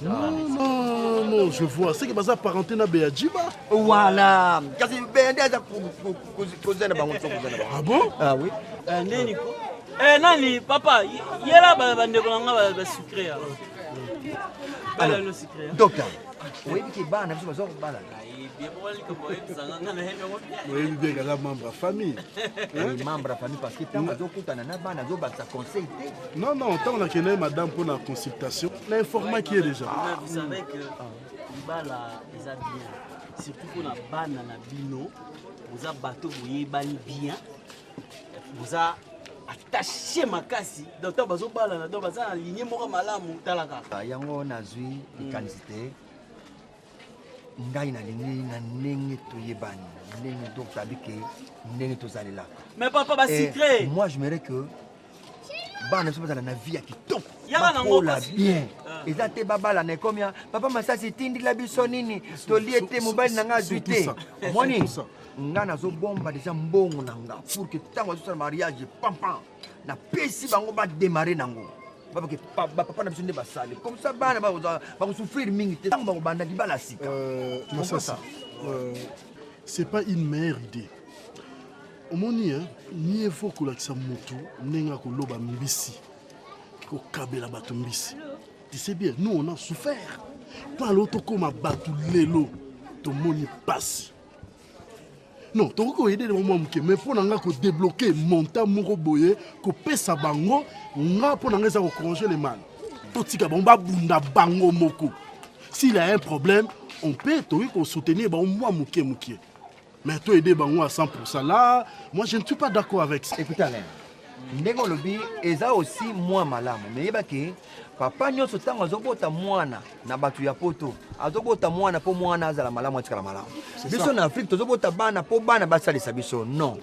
Non, je vois. C'est que baza parenté na Beadjiba. Voilà. Kasi Beadjiba cousin na bango. Ah bon? Ah oui. Ndeni ko. Nani papa, yela bandeko nanga ba sucré. Bala no sucré. Docteur. Oui, qui bana biso bazo bala. Oui, bien que la membre de famille. Membre de famille parce que tant que conseil. Non, non, tant qu'on a madame pour la consultation, l'information qui est déjà. Vous savez que Ibala est bien. Surtout pour la banane na bino, vous avez bateau vous bani bien. Vous avez attaché ma casse. Docteur bazo bala na donc baza aligné moko malamu talaka. Yango nazui ikanisite. Ngai na lingi na ndenge toyebani ndenge donc ça dit que ndenge tozalela mais papa ba secret moi je m'aimerais que bana so bazala na vie ya kitoko yala na ngola bien ezate babala na komia papa masasi tindi la biso nini to liete mobile na nga duité moni nga nazo bomba déjà mbongo na nga pour que tango so mariage pam pam na pesi bango ba démarrer nango papa na biso nde basali comme ça bana bakosouffrir mingi te ntango bakobanda libala sika c'est pas une meilleure idée omoni ni efo kolakisa motu ndenge akoloba mbisi kokabela bato mbisi tu sais bien nous on a souffert mpo alo tokóma bato lelo tomoni pasi non tokoki koyede mwa moke mais mpo na nga kodébloke montant moko boye kopesa bango nga mpo na nga eza kocorranger les mal totika bango babunda bango moko s'il y a un problème on peut tokoki kosoutenir bango mwa moke moke mais toyede bango à 100% là moi je ne suis pas d'accord avec ça. Écoutez Alain ndenge olobi eza aussi mwa malamu mais yebaki papa nyonso ntango azobota mwana na bato ya poto azobota mwana mpo mwana azala malamu atikala malamu biso na afrique tozobota bana mpo bana basalisa biso non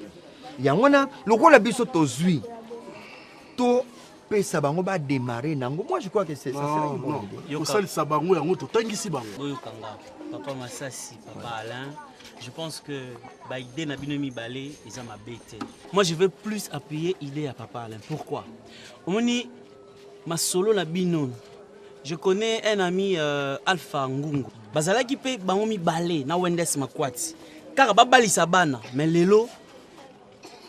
yango wana lokola biso tozwi topesa bango badémarre nango moi je crois que c'est ça kosalisa bango yango totangisi bango oyokanga papa Masasi papa Alain je pense que l'idée n'a pas balé ils ont ma bête. Moi je veux plus appuyer l'idée à papa Alain. Pourquoi? Omoni ma solo na bino. Je connais un ami Alpha Ngungu. Bazala qui peut bangomi balé na Wendes Makwati. Car ba bali sabana mais lelo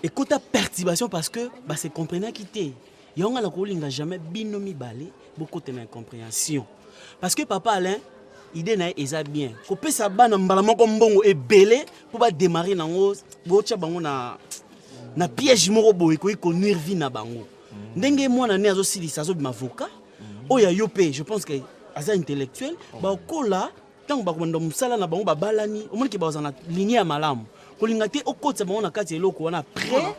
écoute ta perturbation parce que bah c'est comprenant quitter. Yonga la kolinga jamais binomi balé beaucoup de incompréhension. Parce que papa Alain idée na eza bien ko pesa bana mbala moko mbongo ebele pour ba démarrer nango bocha bango na na piège moko boye ko conduire vie na bango ndenge mwana ne azosilisa azobima avocat oyo yo pe je pense que aza intellectuel bakola ntango bakomanda mosala na bango babalani omoniki baza na ligne ya malamu kolinga te okotisa bango na kati ya eloko wana après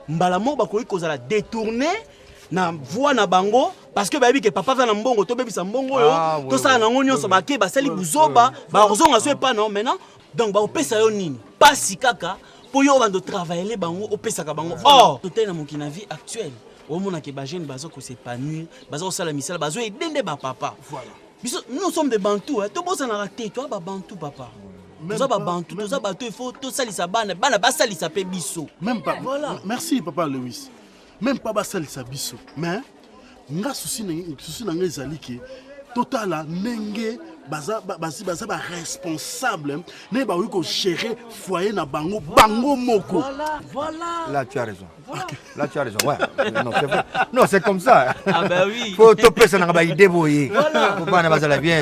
mbala moko bakoki kozala détourné na voix na bango parce que bayebi ke papa va na mbongo to bebisa mbongo oyo to sala nango nyonso bake basali buzoba bazonga so epa non maintenant donc baopesa yo nini pasi kaka po yo bando travailler bango opesaka bango or totel na mokili na vie actuelle omona ke ba jeune bazo ko s'épanouir bazo sala misala bazo edende ba papa voilà nous sommes des bantous hein to bosa na raté toi ba bantou papa Toza ba bantou toza bato il faut to salisa bana ba salisa pe biso même pas voilà merci papa Lewis même pas ba salisa biso mais nga souci na nga ezali ke totala nenge baza ba responsable ne ba ko gérer foyer na bango moko voilà là tu as raison okay. Là tu as raison ouais non c'est vrai non c'est comme ça ah bah oui faut to pesa na ba idée boye voilà faut pas na bazala bien